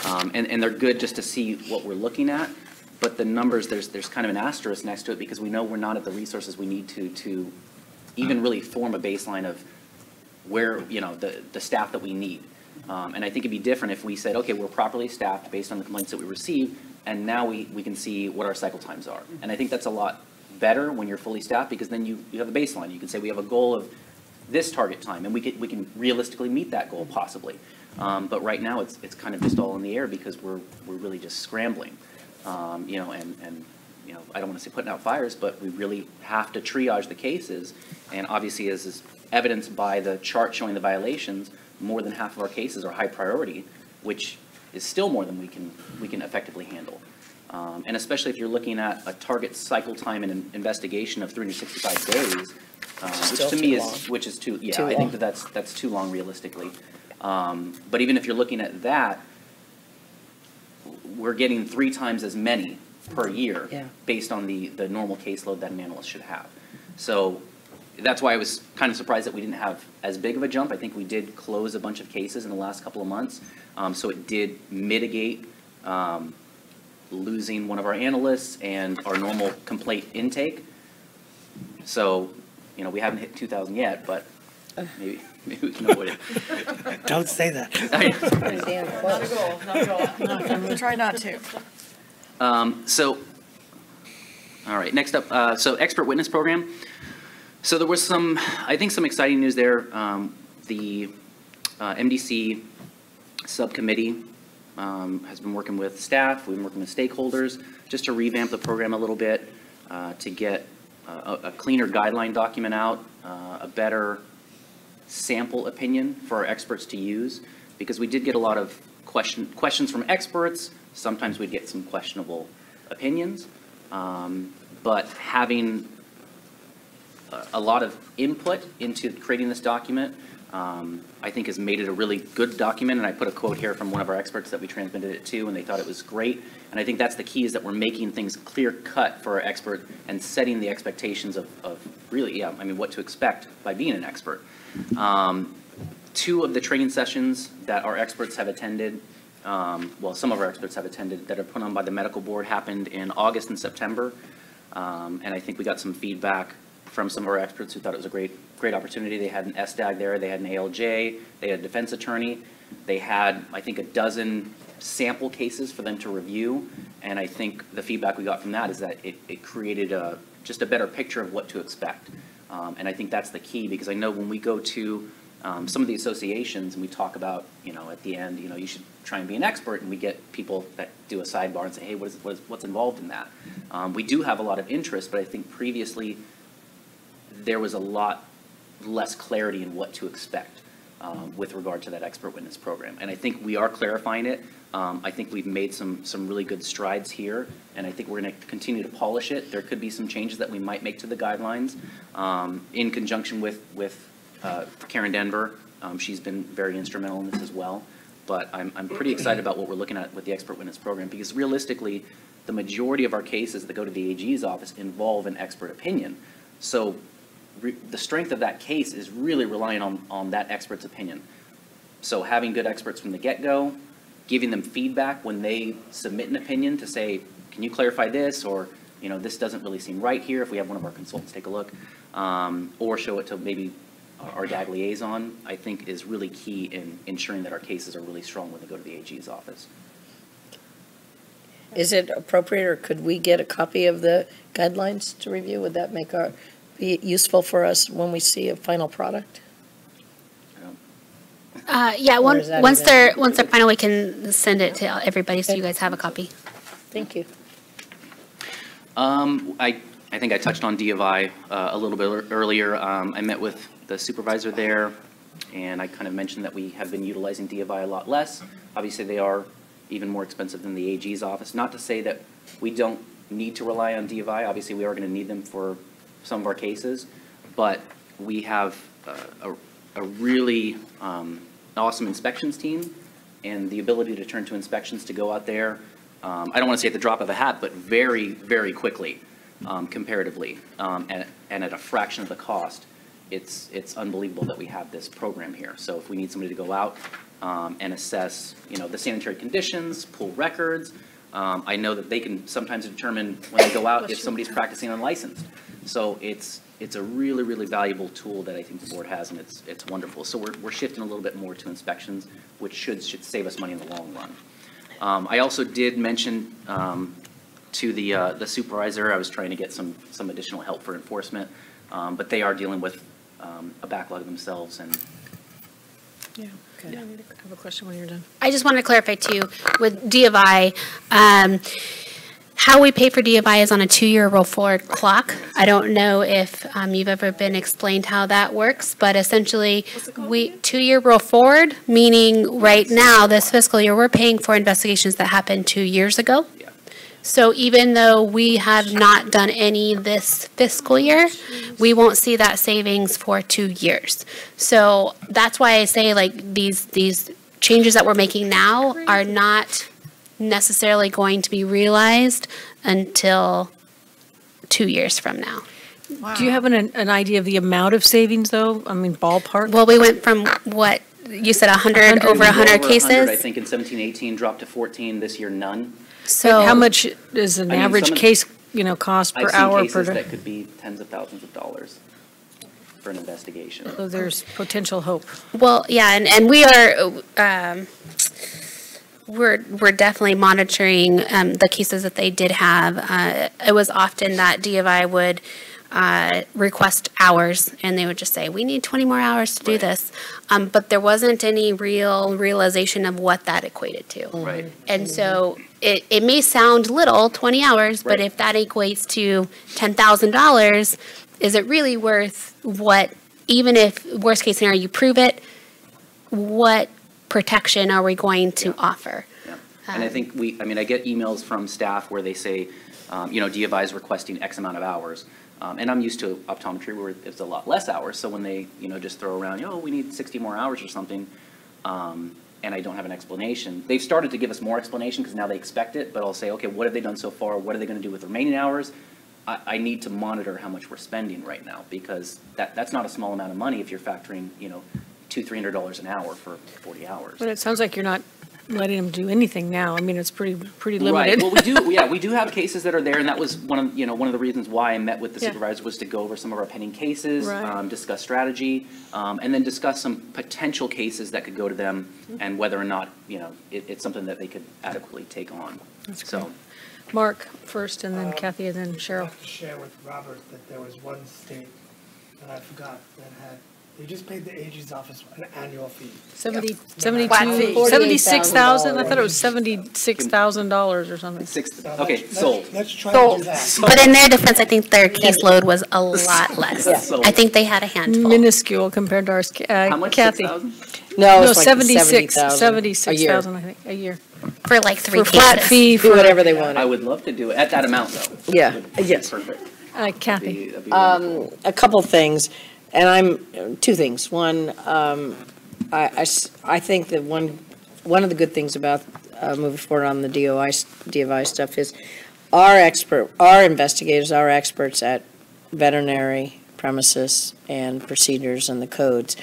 and they're good just to see what we're looking at. But the numbers, there's kind of an asterisk next to it because we know we're not at the resources we need to even really form a baseline of where, the staff that we need. And I think it'd be different if we said, okay, we're properly staffed based on the complaints that we receive, and now we can see what our cycle times are. And I think that's a lot better when you're fully staffed because then you have a baseline. You can say we have a goal of this target time, and we can realistically meet that goal possibly. But right now it's kind of just all in the air because we're really just scrambling. I don't want to say putting out fires, but we really have to triage the cases. And obviously, as is evidenced by the chart showing the violations, more than half of our cases are high priority, which is still more than we can effectively handle. And especially if you're looking at a target cycle time in an investigation of 365 days, which to me is too, I think that's too long realistically. But even if you're looking at that, we're getting 3 times as many per year based on the normal caseload that an analyst should have. So that's why I was kind of surprised that we didn't have as big of a jump. I think we did close a bunch of cases in the last couple of months. So it did mitigate losing one of our analysts and our normal complaint intake. So, we haven't hit 2,000 yet, but maybe we can avoid it. Don't say that. Not a goal. We'll try not to. All right, next up, so expert witness program. So there was some exciting news there. The MDC subcommittee has been working with staff, we've been working with stakeholders, just to revamp the program a little bit, to get a cleaner guideline document out, a better sample opinion for our experts to use, because we did get a lot of questions from experts. Sometimes we'd get some questionable opinions, but having a lot of input into creating this document I think has made it a really good document, and I put a quote here from one of our experts that we transmitted it to, and they thought it was great. And I think that's the key, is that we're making things clear-cut for our expert and setting the expectations of really, yeah, I mean, what to expect by being an expert. 2 of the training sessions that our experts have attended, well, some of our experts have attended, that are put on by the medical board, happened in August and September. And I think we got some feedback from some of our experts who thought it was a great opportunity. They had an SDAG there, they had an ALJ, they had a defense attorney, they had, I think, a dozen sample cases for them to review. And I think the feedback we got from that is that it created just a better picture of what to expect. And I think that's the key, because I know when we go to some of the associations and we talk about, at the end, you should try and be an expert, and we get people that do a sidebar and say, hey, what's involved in that? We do have a lot of interest, but I think previously there was a lot less clarity in what to expect with regard to that expert witness program. And I think we are clarifying it. I think we've made some really good strides here, and I think we're going to continue to polish it. There could be some changes that we might make to the guidelines in conjunction with Karen Denver. She's been very instrumental in this as well. But I'm pretty excited about what we're looking at with the expert witness program, because realistically, the majority of our cases that go to the AG's office involve an expert opinion. So the strength of that case is really relying on that expert's opinion. So having good experts from the get-go, giving them feedback when they submit an opinion to say, can you clarify this, or this doesn't really seem right here, if we have one of our consultants take a look, or show it to maybe our DAG liaison, I think is really key in ensuring that our cases are really strong when they go to the AG's office. Is it appropriate, or could we get a copy of the guidelines to review? Would that be useful for us when we see a final product? Yeah, once they're final, we can send it to everybody, so you guys have a copy. Thank you. I think I touched on D of I a little bit earlier. I met with the supervisor there, and I kind of mentioned that we have been utilizing D of I a lot less. Obviously, they are even more expensive than the AG's office. Not to say that we don't need to rely on D of I. Obviously, we are going to need them for some of our cases, but we have a really awesome inspections team, and the ability to turn to inspections to go out there, I don't want to say at the drop of a hat, but very, very quickly, comparatively, and at a fraction of the cost. It's unbelievable that we have this program here. So if we need somebody to go out and assess, the sanitary conditions, pull records, I know that they can sometimes determine when they go out if somebody's practicing unlicensed. So it's a really, really valuable tool that I think the board has, and it's wonderful. So we're shifting a little bit more to inspections, which should save us money in the long run. I also did mention to the supervisor, I was trying to get some additional help for enforcement, but they are dealing with a backlog themselves. And yeah, okay. I have a question when you're done. I just wanted to clarify too with D of I. How we pay for D of I is on a 2-year roll forward clock. I don't know if you've ever been explained how that works, but essentially 2-year roll forward, meaning right now, this fiscal year, we're paying for investigations that happened 2 years ago. yeah. So even though we have not done any this fiscal year, we won't see that savings for 2 years. So that's why I say like these changes that we're making now are not necessarily going to be realized until 2 years from now. Wow. Do you have an idea of the amount of savings, though? I mean, ballpark? Well, we went from what you said, 100 over 100 cases. I think in 17-18 dropped to 14. This year, none. So how much is an average case, cost per hour? I've seen cases that could be tens of thousands of dollars for an investigation. So there's potential hope. Well, yeah, and we are. We're definitely monitoring the cases that they did have. It was often that D of I would request hours, and they would just say, we need 20 more hours to do this. But there wasn't any real realization of what that equated to. Right. And so it may sound little, 20 hours, but Right. if that equates to $10,000, is it really worth what, even if worst case scenario you prove it, what protection are we going to offer? Yeah. And I think I get emails from staff where they say, D of I is requesting X amount of hours. And I'm used to optometry where it's a lot less hours. So when they, just throw around, we need 60 more hours or something, and I don't have an explanation. They've started to give us more explanation because now they expect it, but I'll say, okay, what have they done so far? What are they going to do with the remaining hours? I need to monitor how much we're spending right now because that's not a small amount of money if you're factoring, $200-300 an hour for 40 hours. But it sounds like you're not letting them do anything now. I mean, it's pretty Right. limited. Well, we do have cases that are there, and that was one of the reasons why I met with the Yeah. supervisor was to go over some of our pending cases, Right. discuss strategy, and then discuss some potential cases that could go to them and whether or not, it's something that they could adequately take on. That's So, great. Mark first, and then Kathy, and then I Cheryl. have to share with Robert that there was one state that I forgot that they just paid the AG's office an annual fee. 76,000? I thought it was $76,000 or something. okay, sold. Let's try to do that. But in their defense, I think their caseload was a lot less. Sold. I think they had a handful. Minuscule compared to ours. How much? Kathy? 6,000? No, No, it's like 76,000, 76,000 I think, a year. For like 3 For flat cases. fee Do for, whatever they want. I would love to do it at that amount, though. Yeah, Would be yes. Perfect. Kathy. That'd be wonderful. A couple things, and two things. One, I think that one of the good things about moving forward on the DOI stuff is our investigators, our experts at veterinary premises and procedures and the codes.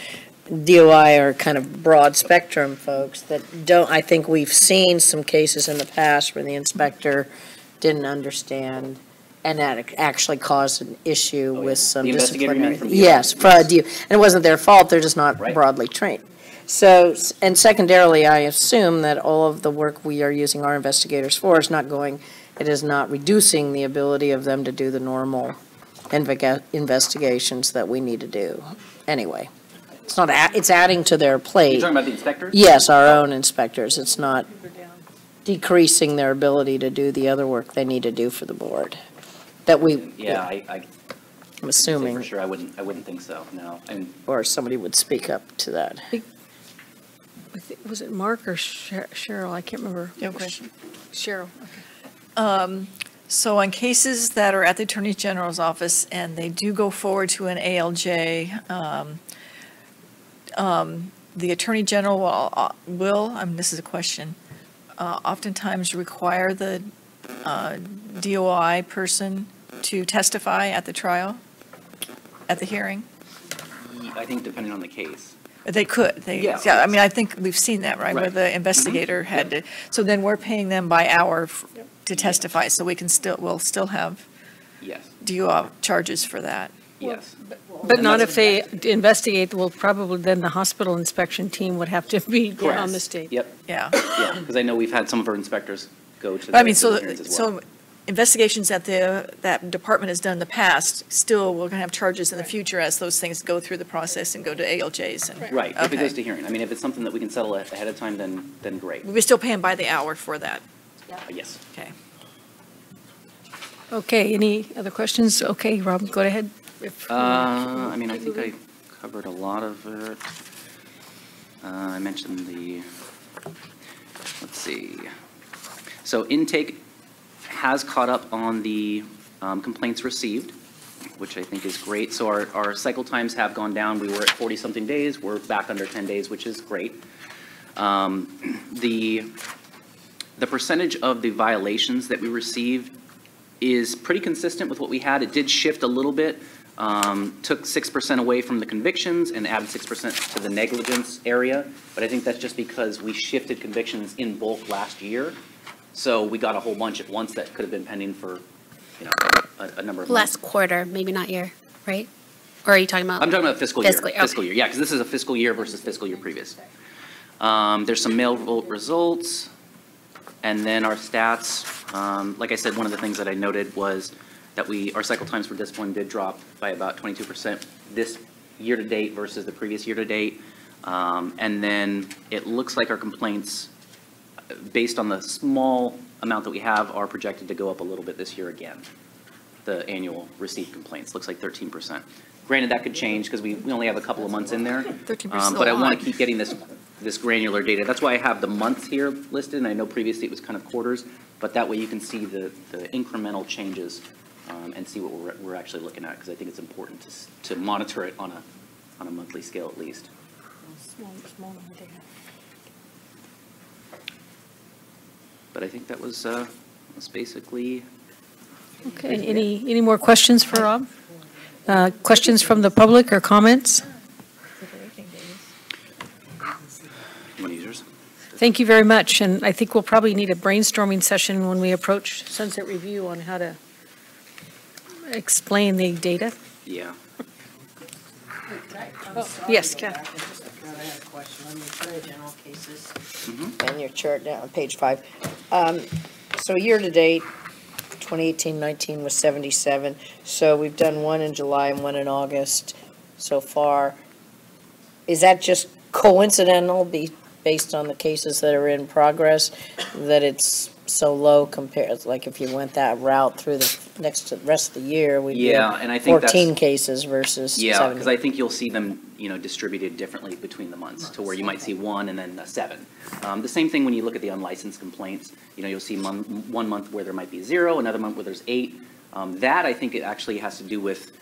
DOI are kind of broad spectrum folks that I think we've seen some cases in the past where the inspector didn't understand and that actually caused an issue Oh, yeah. with some The investigator you disciplinary. meant from DOI? Yes, and it wasn't their fault, they're just not Right. broadly trained. So, and secondarily, I assume that all of the work we are using our investigators for is not reducing the ability of them to do the normal investigations that we need to do. Anyway, it's adding to their plate. You're talking about the inspectors? Yes, our own inspectors. It's not decreasing their ability to do the other work they need to do for the board. That Yeah, I'm I'm say assuming, for sure, I wouldn't think so, no. And or somebody would speak up to that. Was it Mark or Cheryl? I can't remember. No question. Cheryl. So on cases that are at the Attorney General's office and they do go forward to an ALJ, the Attorney General this is a question, oftentimes require the DOI person to testify at the trial, at the hearing? I think depending on the case. They could, Yeah. yeah, I mean, I think we've seen that, right? Where Right. the investigator had to, so then we're paying them by hour to testify, so we'll still have Yes, DOI charges for that. yes. But not if they investigate, well, probably then the hospital inspection team would have to be on the state. Yep, Yeah. yeah, because I know we've had some of our inspectors go to But I mean, the hearings as well. so investigations that that department has done in the past, still, we're going to have charges in the future as those things go through the process and go to ALJs and. Right, if it goes Okay. to hearing. I mean, if it's something that we can settle ahead of time, then great. We still pay them by the hour for that. Yes. Okay. Okay, any other questions? Okay, Rob, go ahead. I mean, I think I covered a lot of it. I mentioned let's see. So intake has caught up on the complaints received, which I think is great. So our cycle times have gone down. We were at 40-something days. We're back under 10 days, which is great. The percentage of the violations that we received is pretty consistent with what we had. It did shift a little bit. Took 6% away from the convictions and added 6% to the negligence area. But I think that's just because we shifted convictions in bulk last year. So we got a whole bunch at once that could have been pending for, a number of months. Last quarter, maybe not year, right? Or are you talking about? I'm talking about fiscal year. Fiscal year, Fiscal year, yeah, because this is a fiscal year versus fiscal year previous. There's some mail vote results. And then our stats, like I said, one of the things that I noted was that our cycle times for discipline did drop by about 22% this year-to-date versus the previous year-to-date. And then it looks like our complaints, based on the small amount that we have, are projected to go up a little bit this year again. The annual received complaints, looks like 13%. Granted, that could change because we only have a couple of months in there. 13% But I want to keep getting this granular data. That's why I have the months here listed, and I know previously it was kind of quarters. But that way you can see the incremental changes and see what we're actually looking at, because I think it's important to monitor it on a monthly scale at least. But I think that was basically. Okay, any more questions for Rob? Questions from the public or comments? Users. Thank you very much, and I think we'll probably need a brainstorming session when we approach Sunset Review on how to explain the data. Yeah. Yes, Kath. I have a question on the Attorney General cases. Mm-hmm. And your chart down on page 5. So year-to-date, 2018-19 was 77. So we've done one in July and one in August so far. Is that just coincidental, based on the cases that are in progress, that it's so low compared, like if you went that route through the rest of the year, we'd Yeah, get and I think 14 that's- cases versus 70? Yeah, because I think you'll see them, distributed differently between the months, to where you might see 1 and then 7. The same thing when you look at the unlicensed complaints. You'll see one month where there might be 0, another month where there's 8. That, I think it actually has to do with,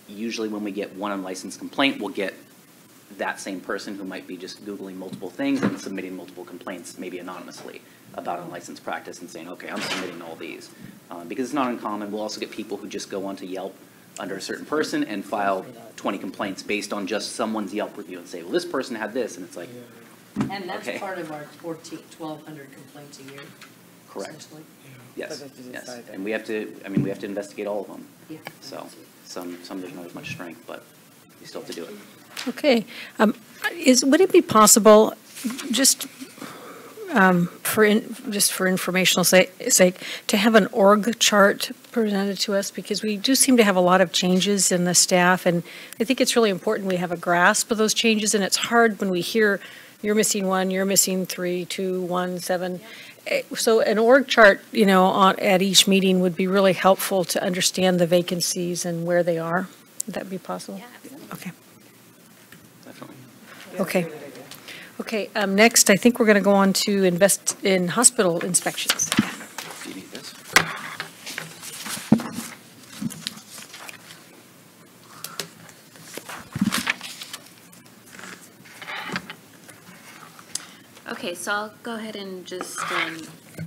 usually when we get one unlicensed complaint, we'll get that same person who might be just Googling multiple things and submitting multiple complaints, maybe anonymously, about unlicensed practice and saying, okay, I'm submitting all these. Because it's not uncommon. We'll also get people who just go onto Yelp under a certain person and file 20 complaints based on just someone's Yelp review and say, well, this person had this, and it's like, And that's okay. part of our 1,200 complaints a year, correct. essentially? Yes, But to yes. decide that. And we have to investigate all of them. Yeah. So some there's not as much strength, but you still have to do it. Okay. Would it be possible, just for informational sake, to have an org chart presented to us? Because we do seem to have a lot of changes in the staff, and I think it's really important we have a grasp of those changes, and it's hard when we hear you're missing 1, you're missing 3, 2, 1, 7. So an org chart, at each meeting would be really helpful to understand the vacancies and where they are. Would that be possible? Yeah, absolutely. Okay. Definitely. Okay. Okay, next, I think we're going to go on to invest in hospital inspections. Do you need this? Okay, so I'll go ahead and just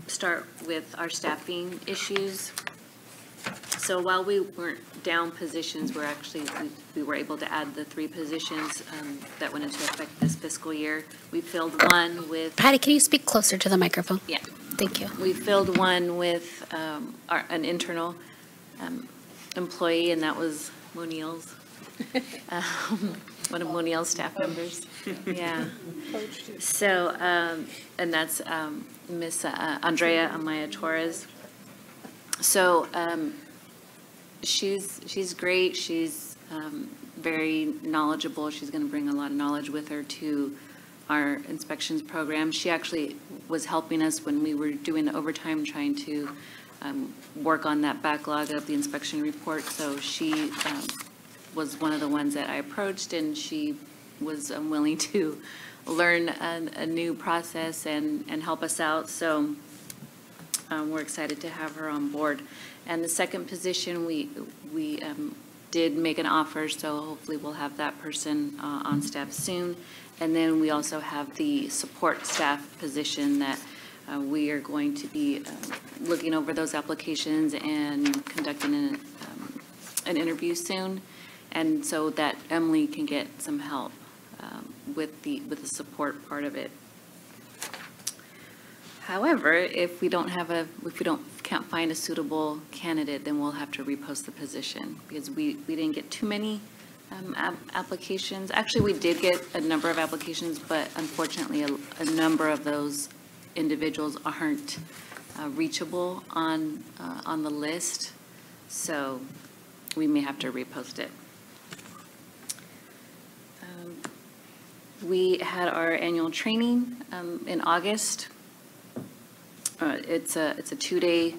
start with our staffing issues. So while we weren't down positions, we were able to add the 3 positions that went into effect this fiscal year. We filled one with. Patty, can you speak closer to the microphone? Yeah. Thank you. We filled one with an internal employee, and that was Monil's, one of Monil's staff members. Yeah. So, and that's Miss Andrea Amaya Torres. So she's great. She's very knowledgeable. She's going to bring a lot of knowledge with her to our inspections program. She actually was helping us when we were doing the overtime, trying to work on that backlog of the inspection report. So she was one of the ones that I approached, and she was willing to learn a new process and help us out. So we're excited to have her on board. And the second position, we did make an offer, so hopefully we'll have that person on staff soon. And then we also have the support staff position that we are going to be looking over those applications and conducting an interview soon, and so that Emily can get some help with the support part of it. However, if we can't find a suitable candidate, then we'll have to repost the position, because we didn't get too many applications. Actually, we did get a number of applications, but unfortunately, a number of those individuals aren't reachable on the list, so we may have to repost it. We had our annual training in August. It's a 2-day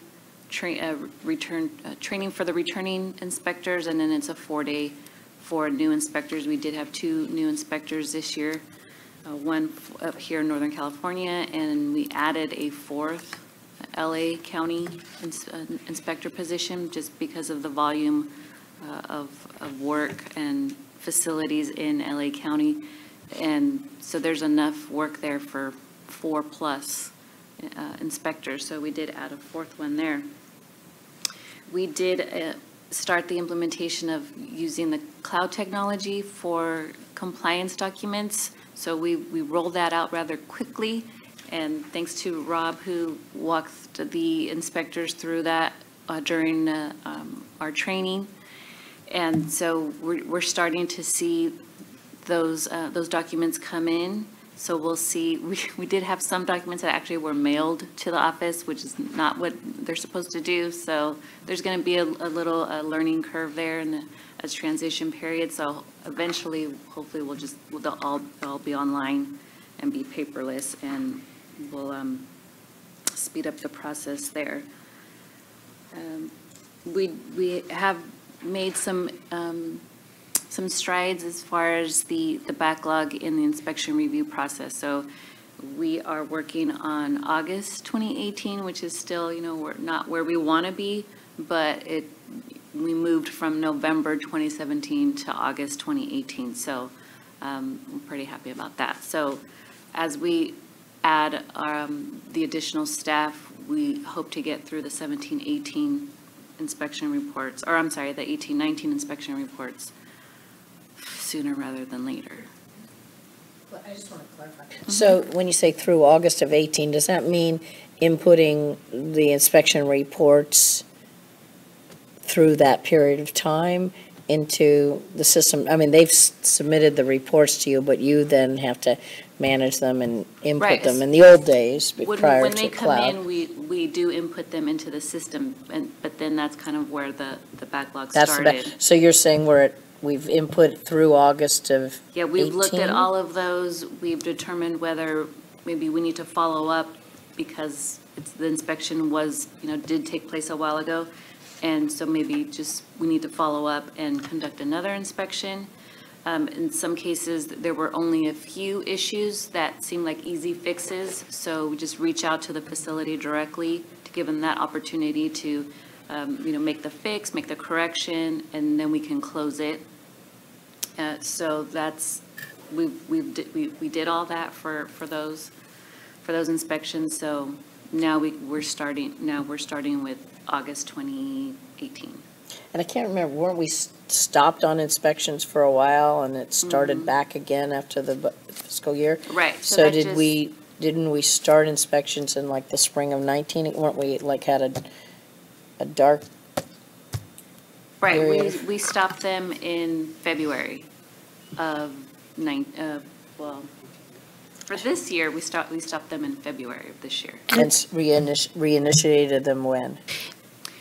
training for the returning inspectors, and then it's a 4-day for new inspectors. We did have 2 new inspectors this year, one up here in Northern California, and we added a 4th LA County inspector position, just because of the volume of work and facilities in LA County. And so there's enough work there for 4+ inspectors, so we did add a 4th one there. We did start the implementation of using the cloud technology for compliance documents, so we rolled that out rather quickly, and thanks to Rob, who walked the inspectors through that during our training. And so we're starting to see those documents come in. So we'll see, we did have some documents that actually were mailed to the office, which is not what they're supposed to do. So there's going to be a little learning curve there in the transition period. So eventually, hopefully, they'll all be online and be paperless, and we'll speed up the process there. We have made some strides as far as the backlog in the inspection review process. So we are working on August 2018, which is still, we're not where we want to be, but we moved from November 2017 to August 2018. So I'm pretty happy about that. So as we add the additional staff, we hope to get through the 17-18 inspection reports, or I'm sorry, the 18-19 inspection reports sooner rather than later. Well, I just want to clarify. So when you say through August of 18, does that mean inputting the inspection reports through that period of time into the system? I mean, they've submitted the reports to you, but you then have to manage them and input them in the old days prior to cloud. When they come in, we do input them into the system, but then that's kind of where the backlog started. So you're saying we've input through August of 18? Yeah, we've looked at all of those. We've determined whether maybe we need to follow up because the inspection did take place a while ago. And so maybe just we need to follow up and conduct another inspection. In some cases, there were only a few issues that seemed like easy fixes. So we just reach out to the facility directly to give them that opportunity to make the fix, make the correction, and then we can close it. So that's we did all that for those inspections. So now we're starting with August 2018. And I can't remember, weren't we stopped on inspections for a while and it started back again after the fiscal year? Right. So didn't we start inspections in like the spring of 19? Weren't we had a dark Right, period? we stopped them in February of for this year, we stopped them in February of this year. And reinitiated them when?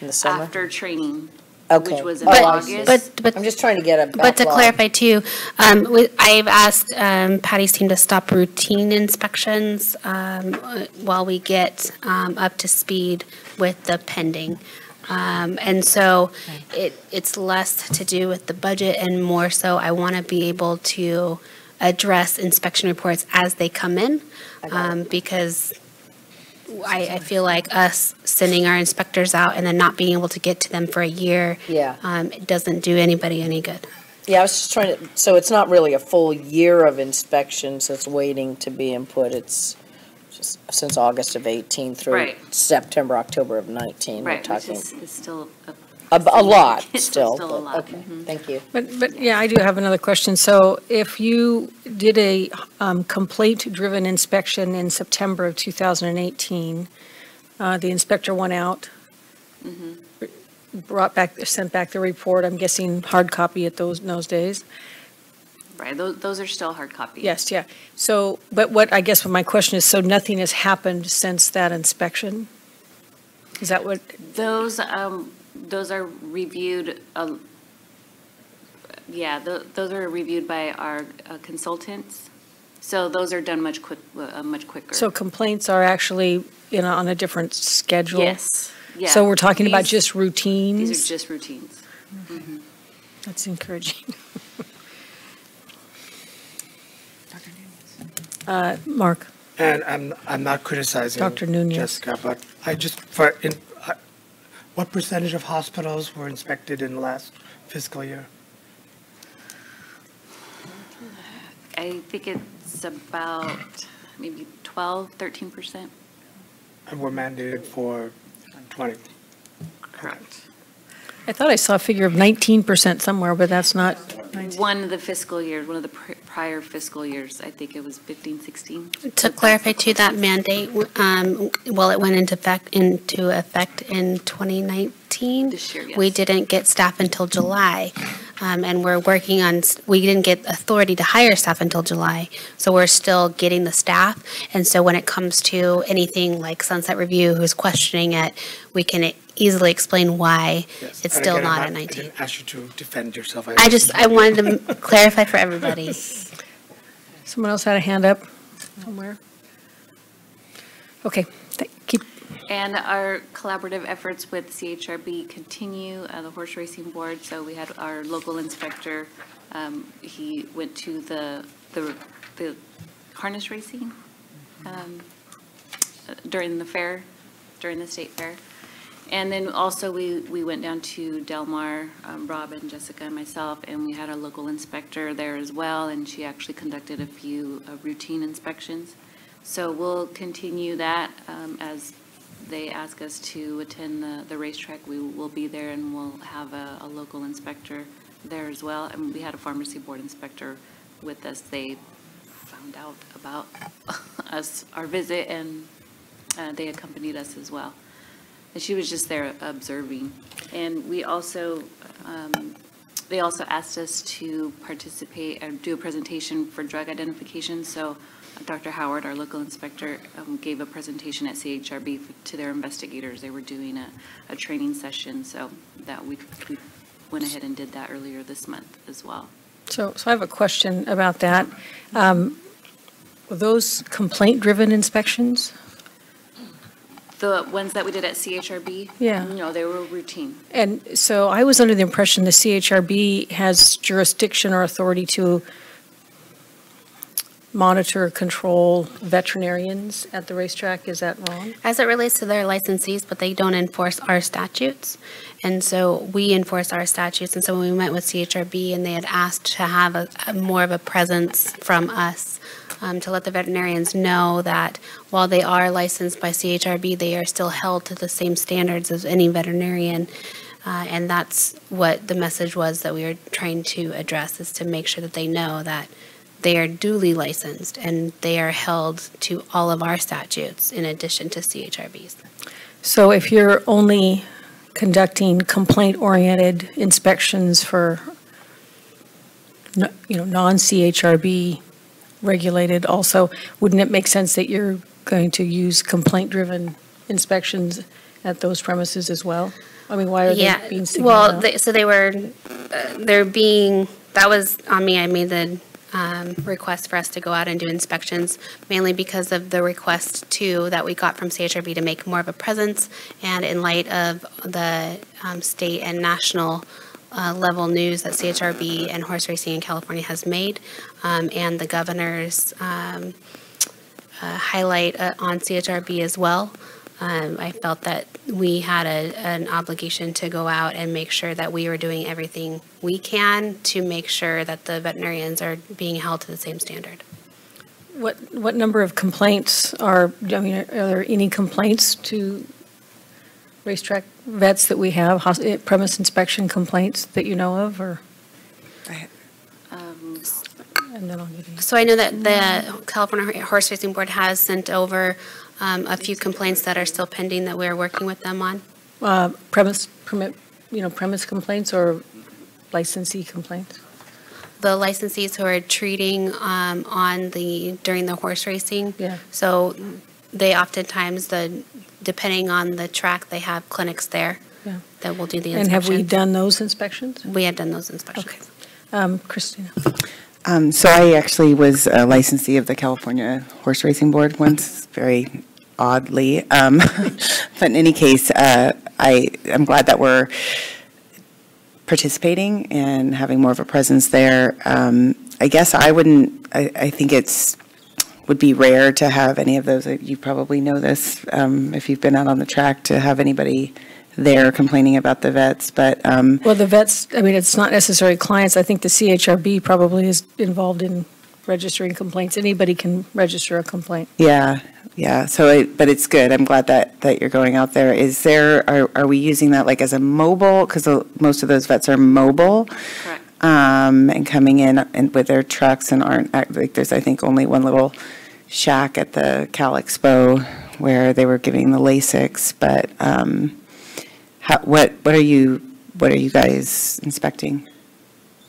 In the summer? After training, Okay. which was in August. But I'm just trying to get a backlog. But to clarify too, I've asked Patty's team to stop routine inspections while we get up to speed with the pending. And so it's less to do with the budget and more so I want to be able to address inspection reports as they come in because I feel like us sending our inspectors out and then not being able to get to them for a year, it doesn't do anybody any good. Yeah, I was just trying to, so it's not really a full year of inspections that's waiting to be input. It's just since August of 18 through September, October of 19. Right, we're talking. which is still a lot it's still. still a lot. Okay, thank you. But yeah, I do have another question. So if you did a complaint-driven inspection in September of 2018, the inspector went out, sent back the report, I'm guessing hard copy at those days? Right, those are still hard copies. Yes, yeah. So, but what my question is, so nothing has happened since that inspection? Is that what? Those are reviewed, those are reviewed by our consultants. So those are done much quicker. So complaints are actually, on a different schedule? Yes, yeah. So we're talking about just routines? These are just routines. Mm-hmm. That's encouraging. And Mark? And I'm not criticizing Dr. Nunez. Jessica, but what percentage of hospitals were inspected in the last fiscal year? I think it's about maybe 12, 13%. And were mandated for 20? Correct. I thought I saw a figure of 19% somewhere, but that's not. One of the fiscal years, one of the prior fiscal years, I think it was 15, 16. To clarify too, that mandate, well, it went into effect in 2019. This year, yes. We didn't get staff until July, and we're working on, we didn't get authority to hire staff until July, so we're still getting the staff. And so when it comes to anything like Sunset Review, who's questioning it, we can easily explain why Yes. it's And still again, not I a 19. didn't ask you to defend yourself. I wanted to clarify for everybody. Someone else had a hand up somewhere? Okay, keep. And our collaborative efforts with CHRB continue, the horse racing board. So we had our local inspector, he went to the harness racing during the fair, during the state fair. And then also we went down to Del Mar, Rob and Jessica and myself, and we had a local inspector there as well, and she actually conducted a few routine inspections. So we'll continue that as they ask us to attend the racetrack. We will be there, and we'll have a local inspector there as well. And we had a pharmacy board inspector with us. They found out about us, our visit, and they accompanied us as well. And she was just there observing. And we also, they also asked us to participate and do a presentation for drug identification. So Dr. Howard, our local inspector, gave a presentation at CHRB to their investigators. They were doing a training session, so that we went ahead and did that earlier this month as well. So I have a question about that. Were those complaint-driven inspections? The ones that we did at CHRB? Yeah. No, they were routine. And so I was under the impression the CHRB has jurisdiction or authority to monitor, control veterinarians at the racetrack. Is that wrong? As it relates to their licensees, but they don't enforce our statutes. And so we enforce our statutes. And so when we met with CHRB and they had asked to have a more of a presence from us, to let the veterinarians know that while they are licensed by CHRB, they are still held to the same standards as any veterinarian. And that's what the message was that we were trying to address, is to make sure that they know that they are duly licensed and they are held to all of our statutes in addition to CHRB's. So if you're only conducting complaint-oriented inspections for, non-CHRB regulated also, wouldn't it make sense that you're going to use complaint-driven inspections at those premises as well? I mean, why are they being singled out? Well, so they were, they're being, that was on me. I made the request for us to go out and do inspections, mainly because of the request that we got from CHRB to make more of a presence, and in light of the state and national level news that CHRB and horse racing in California has made, and the governor's highlight on CHRB as well. I felt that we had an obligation to go out and make sure that we were doing everything we can to make sure that the veterinarians are being held to the same standard. What number of complaints are there any complaints to racetrack vets that we have, premise inspection complaints that you know of, or? And then I'll give you. So I know that the California Horse Racing Board has sent over a few complaints that are still pending that we're working with them on. Premise complaints or licensee complaints? The licensees who are treating during the horse racing. Yeah. So they oftentimes, depending on the track, they have clinics there. Yeah. That will do the And inspections. have we done those inspections? We have done those inspections. Okay. Christina. So I actually was a licensee of the California Horse Racing Board once, very oddly. But in any case, I'm glad that we're participating and having more of a presence there. I guess I think it's would be rare to have any of those. You probably know this, if you've been out on the track, to have anybody there complaining about the vets, but, Well, the vets, I mean, it's not necessarily clients. I think the CHRB probably is involved in registering complaints. Anybody can register a complaint. yeah, yeah. So, but it's good. I'm glad that you're going out there. Is there, are we using that like as a mobile? Because most of those vets are mobile. Correct. And coming in and with their trucks and aren't, like, there's, I think, only one little shack at the Cal Expo where they were giving the Lasix, but, what are you guys inspecting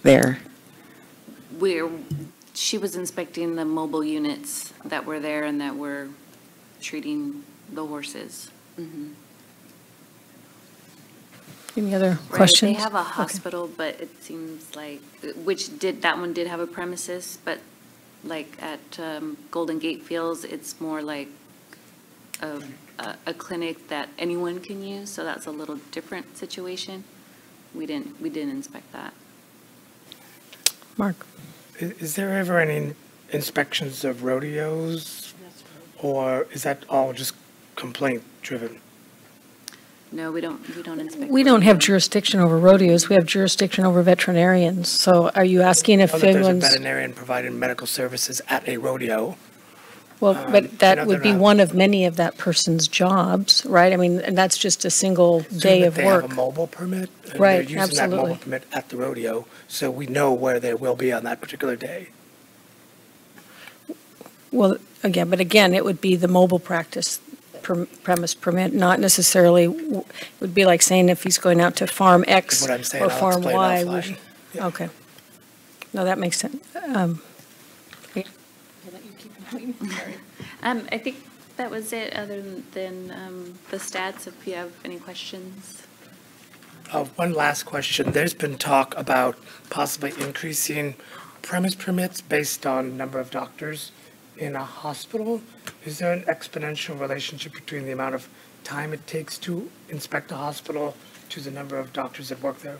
there? She was inspecting the mobile units that were there and that were treating the horses. Mhm. Any other Right, questions? they have a Okay. hospital, but it seems like, that one did have a premises, but like at Golden Gate Fields, it's more like a clinic that anyone can use, so that's a little different situation. We didn't inspect that. Mark? Is there ever any inspections of rodeos? Or is that all just complaint-driven? No, we don't inspect. We don't have jurisdiction over rodeos. We have jurisdiction over veterinarians. So are you asking if I know that there's a anyone's, veterinarian providing medical services at a rodeo. well, I but that know would they're be not- one of many of that person's jobs, right? I mean, and that's just a single Assume day that of they work. have a mobile permit. And Right, they're using that absolutely. mobile permit at the rodeo, so we know where they will be on that particular day. Well, again, it would be the mobile practice premise permit, not necessarily, it would be like saying if he's going out to Farm X Is what I'm saying. or I'll Farm explain Y. offline. Yeah. Okay. No, that makes sense. I think that was it, other than the stats, if you have any questions. One last question. There's been talk about possibly increasing premise permits based on number of doctors in a hospital. Is there an exponential relationship between the amount of time it takes to inspect a hospital to the number of doctors that work there?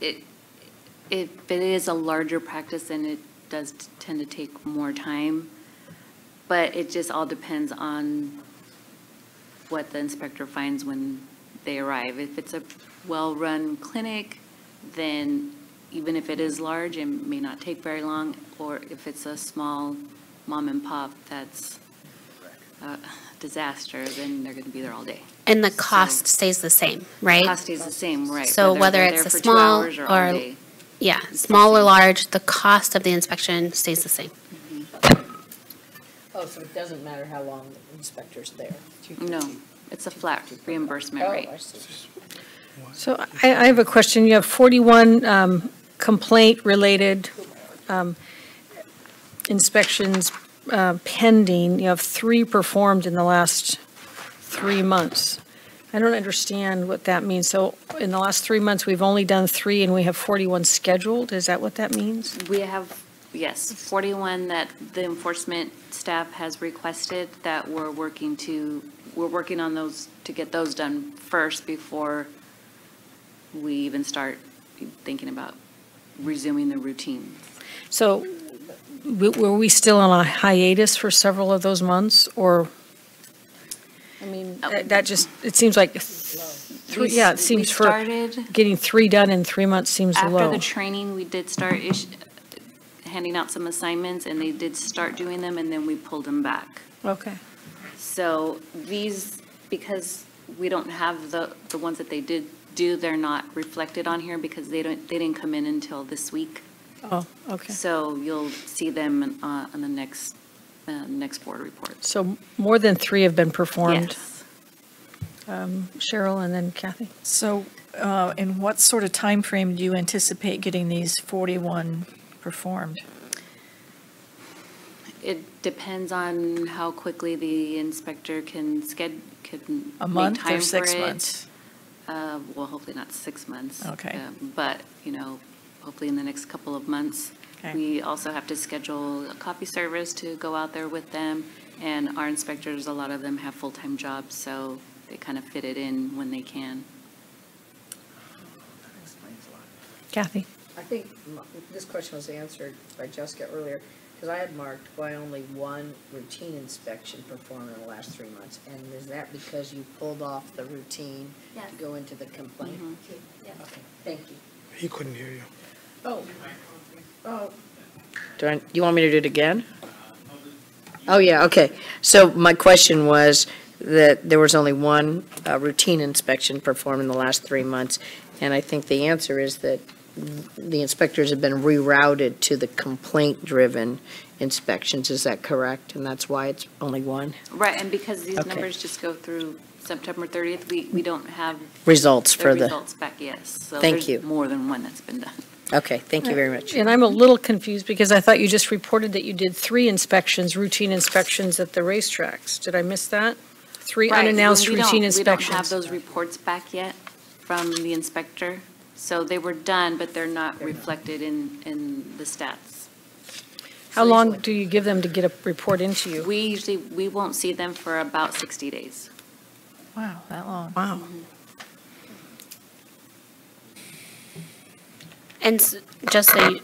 If it is a larger practice, then it does tend to take more time, but it just all depends on what the inspector finds when they arrive. If it's a well-run clinic, then even if it is large, it may not take very long, or if it's a small mom and pop that's a disaster, then they're going to be there all day. And the cost stays the same, right? The cost stays the same, right. So whether they're it's there a for 2 small hours or all day. yeah, small or large, the cost of the inspection stays the same. Oh, so it doesn't matter how long the inspector's there? No, it's a flat reimbursement Oh, rate. I see. So I have a question. You have 41 complaint-related inspections pending. You have 3 performed in the last 3 months. I don't understand what that means. So in the last 3 months, we've only done 3 and we have 41 scheduled? Is that what that means? We have, yes, 41 that the enforcement staff has requested that we're working on those, to get those done first before we even start thinking about resuming the routine. So were we still on a hiatus for several of those months, or? I mean, that just, it seems like, yeah, it seems for getting 3 done in 3 months seems low. After the training, we did start handing out some assignments, and they did start doing them, and then we pulled them back. Okay. So these, because we don't have the ones that they did do, they're not reflected on here because they didn't come in until this week. Oh, okay. So you'll see them on the next board report. So more than 3 have been performed? Yes. Cheryl and then Kathy. So in what sort of time frame do you anticipate getting these 41 performed? It depends on how quickly the inspector can A make month time or 6 for it. months? Well, hopefully not 6 months. Okay. But, hopefully in the next couple of months. Okay. We also have to schedule a copy service to go out there with them. And our inspectors, a lot of them have full-time jobs, so they kind of fit it in when they can. Kathy? I think this question was answered by Jessica earlier. Because I had marked why only one routine inspection performed in the last 3 months. And is that because you pulled off the routine Yes. to go into the complaint? Yes. Okay, thank you. He couldn't hear you. Oh. Oh. You want me to do it again? Oh, yeah, okay. So my question was that there was only one routine inspection performed in the last 3 months. And I think the answer is that the inspectors have been rerouted to the complaint-driven inspections. Is that correct? And that's why it's only one? Right, and because these Okay. numbers just go through September 30th, we don't have Results for the the, results back yet. So Thank there's you. more than one that's been done. okay, thank you very much. And I'm a little confused because I thought you just reported that you did 3 inspections, routine inspections at the racetracks. Did I miss that? 3 Right, unannounced we don't- routine We don't have inspections. those reports back yet from the inspector. So they were done, but they're not reflected in the stats. How long do you give them to get a report into you? We won't see them for about 60 days. Wow, that long. Wow. And just so you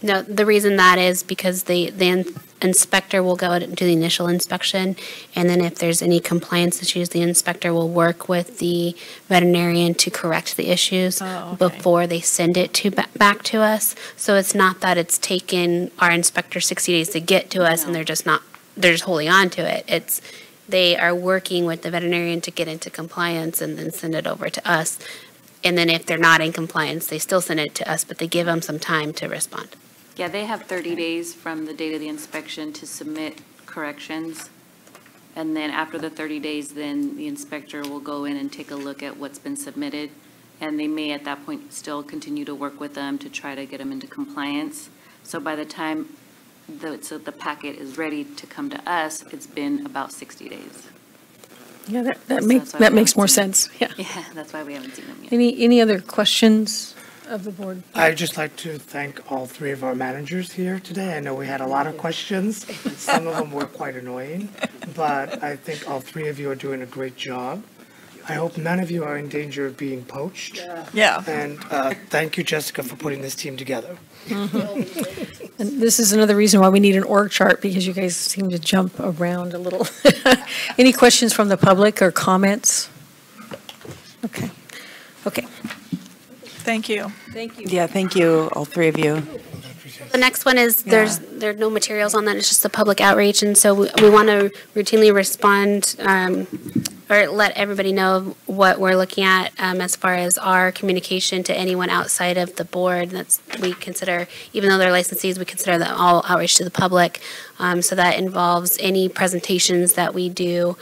know, the reason that is because the inspector will go out and do the initial inspection, and then if there's any compliance issues, the inspector will work with the veterinarian to correct the issues before they send it back to us. So it's not that it's taken our inspector 60 days to get to us, and they're just holding on to it. It's they are working with the veterinarian to get into compliance and then send it over to us. And then if they're not in compliance, they still send it to us, but they give them some time to respond. Yeah, they have 30 days from the date of the inspection to submit corrections. And then after the 30 days, then the inspector will go in and take a look at what's been submitted. And they may at that point still continue to work with them to try to get them into compliance. So by the time the packet is ready to come to us, it's been about 60 days. Yeah, So that that's makes why we haven't more seen them. sense, yeah. Yeah, that's why we haven't seen them yet. Any other questions of the board? I'd just like to thank all 3 of our managers here today. I know we had a lot of questions. Some of them were quite annoying, but I think all 3 of you are doing a great job. I hope none of you are in danger of being poached. Yeah. And thank you, Jessica, for putting this team together. And this is another reason why we need an org chart, because you guys seem to jump around a little. Any questions from the public or comments? Okay. Thank you. Thank you. Yeah, thank you, all 3 of you. The next one is there are no materials on that. It's just the public outreach, and so we want to routinely respond or let everybody know what we're looking at as far as our communication to anyone outside of the board. We consider, even though they're licensees, we consider that all outreach to the public. So that involves any presentations that we do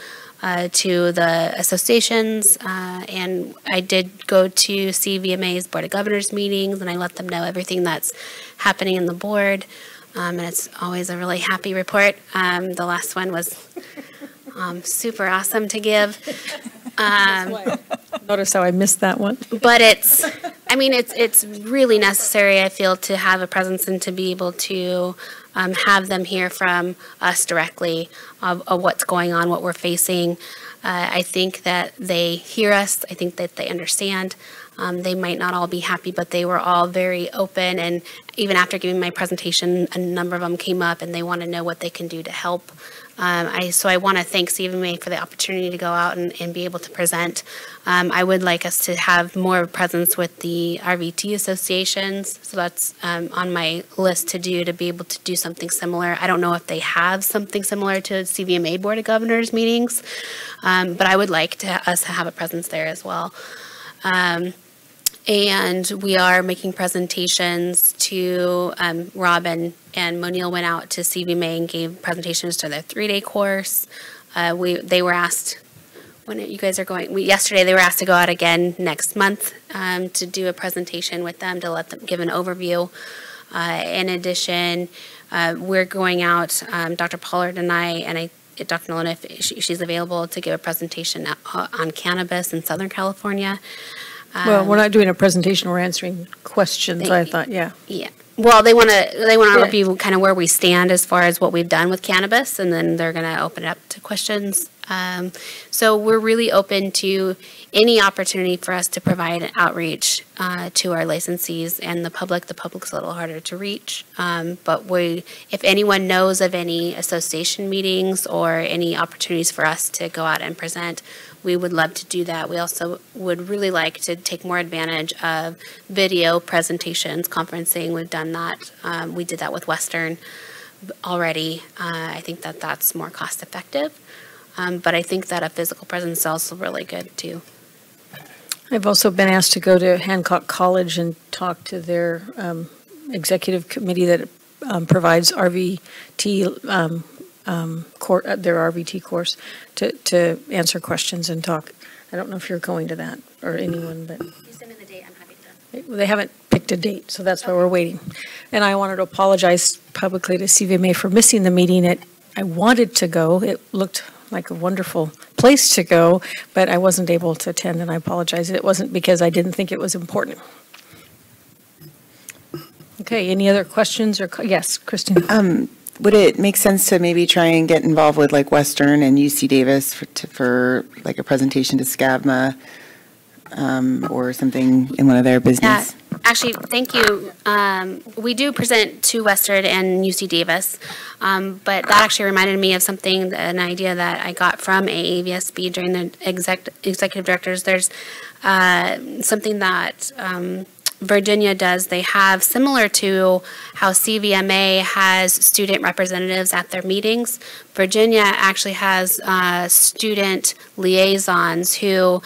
to the associations, and I did go to CVMA's Board of Governors meetings, and I let them know everything that's happening in the board, and it's always a really happy report. The last one was super awesome to give. Notice how I missed that one. But it's really necessary, I feel, to have a presence and to be able to have them hear from us directly of what's going on, what we're facing. I think that they hear us. I think that they understand. They might not all be happy, but they were all very open. And even after giving my presentation, a number of them came up and they want to know what they can do to help. So I want to thank CVMA for the opportunity to go out and be able to present. I would like us to have more presence with the RVT associations. So that's on my list to be able to do something similar. I don't know if they have something similar to CVMA Board of Governors meetings, but I would like us to have a presence there as well. And we are making presentations to Robin and Monil went out to CVMA and gave presentations to their 3-day course. They were asked, when you guys are going, yesterday they were asked to go out again next month to do a presentation with them to let them give an overview. In addition, we're going out, Dr. Pollard and I Dr. Nolan, if she's available, to give a presentation on cannabis in Southern California. Well, we're not doing a presentation, we're answering questions, I thought, yeah. Yeah. Well, they want to review kind of where we stand as far as what we've done with cannabis, and then they're going to open it up to questions. So we're really open to any opportunity for us to provide an outreach to our licensees and the public. The public's a little harder to reach, but if anyone knows of any association meetings or any opportunities for us to go out and present, we would love to do that. We also would really like to take more advantage of video presentations, conferencing. We've done that. We did that with Western already. I think that that's more cost effective. But I think that a physical presence is also really good too. I've also been asked to go to Hancock College and talk to their executive committee that provides RVT, their RVT course, to answer questions and talk. I don't know if you're going to that or anyone, but. You send me the date, I'm happy to go. They haven't picked a date, so that's why we're waiting. And I wanted to apologize publicly to CVMA for missing the meeting. I wanted to go. It looked like a wonderful place to go, but I wasn't able to attend, and I apologize. It wasn't because I didn't think it was important. Okay, any other questions or, yes, Christine? Would it make sense to maybe try and get involved with like Western and UC Davis for like a presentation to SCAVMA or something in one of their business? Yeah, actually, thank you. We do present to Western and UC Davis, but that actually reminded me of something, an idea that I got from AAVSB during the executive directors. There's something that Virginia does. They have, similar to how CVMA has student representatives at their meetings, Virginia actually has student liaisons who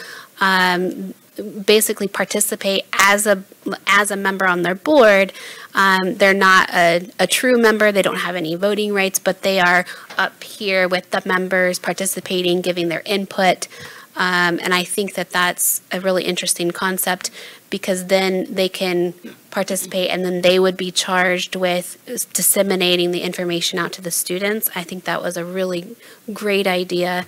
basically participate as a member on their board. They're not a true member. They don't have any voting rights, but they are up here with the members participating, giving their input. And I think that that's a really interesting concept, because then they can participate and then they would be charged with disseminating the information out to the students. I think that was a really great idea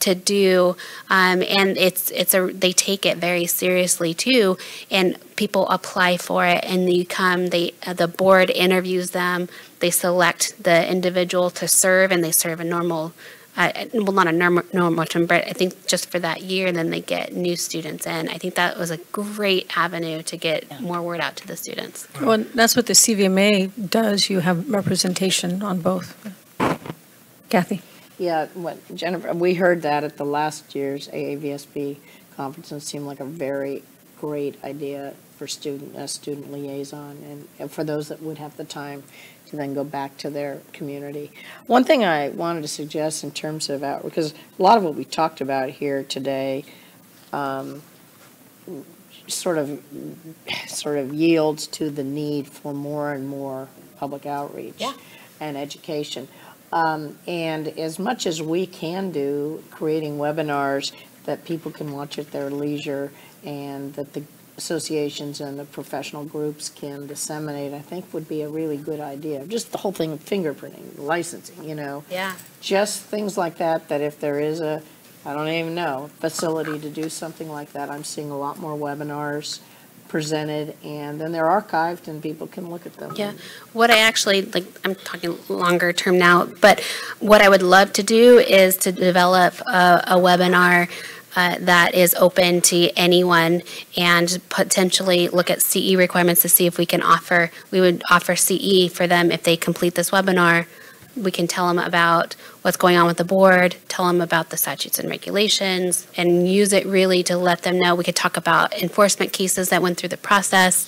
to do, and they take it very seriously too, and people apply for it, and the board interviews them, they select the individual to serve, and they serve a normal, well, not a normal term, but I think just for that year, and then they get new students in. I think that was a great avenue to get more word out to the students. Well, that's what the CVMA does. You have representation on both. Kathy? Yeah, Jennifer, we heard that at the last year's AAVSB conference, and it seemed like a very great idea for a student liaison, and for those that would have the time to then go back to their community. One thing I wanted to suggest in terms of because a lot of what we talked about here today sort of yields to the need for more and more public outreach and education. And as much as we can do, creating webinars that people can watch at their leisure and that the associations and the professional groups can disseminate, I think would be a really good idea. Just the whole thing of fingerprinting, licensing, Yeah. Just things like that, that if there is I don't even know, facility to do something like that, I'm seeing a lot more webinars presented, and then they're archived and people can look at them. Yeah, what I actually, I'm talking longer term now, but what I would love to do is to develop a webinar that is open to anyone, and potentially look at CE requirements to see if we would offer CE for them if they complete this webinar. We can tell them about what's going on with the board, tell them about the statutes and regulations, and use it really to let them know. We could talk about enforcement cases that went through the process.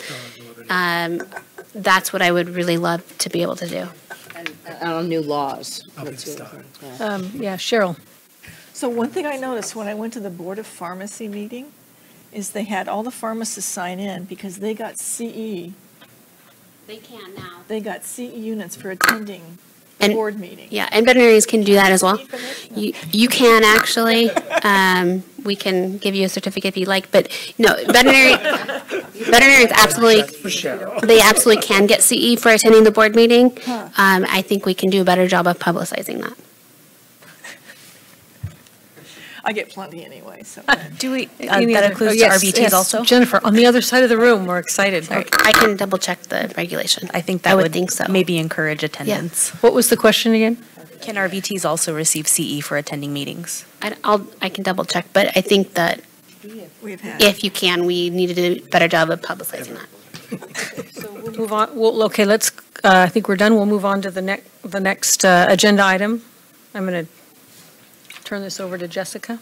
That's what I would really love to be able to do. And on new laws. Yeah, Cheryl. So one thing I noticed when I went to the Board of Pharmacy meeting is they had all the pharmacists sign in because they got CE. They can now. They got CE units for attending board meeting. Yeah, and veterinarians can do that as well. You can actually. We can give you a certificate if you like, but no, veterinarians absolutely, they absolutely can get CE for attending the board meeting. I think we can do a better job of publicizing that. I get plenty anyway, so. Do we, that includes RVTs also? Jennifer, on the other side of the room, we're excited. I can double check the regulation. I think that would think so. maybe encourage attendance. What was the question again? Can RVTs also receive CE for attending meetings? I can double check, but I think that We've had. if you can, we need to do a better job of publicizing that. We'll move on, okay, let's, I think we're done. We'll move on to the next agenda item. I'm going to turn this over to Jessica.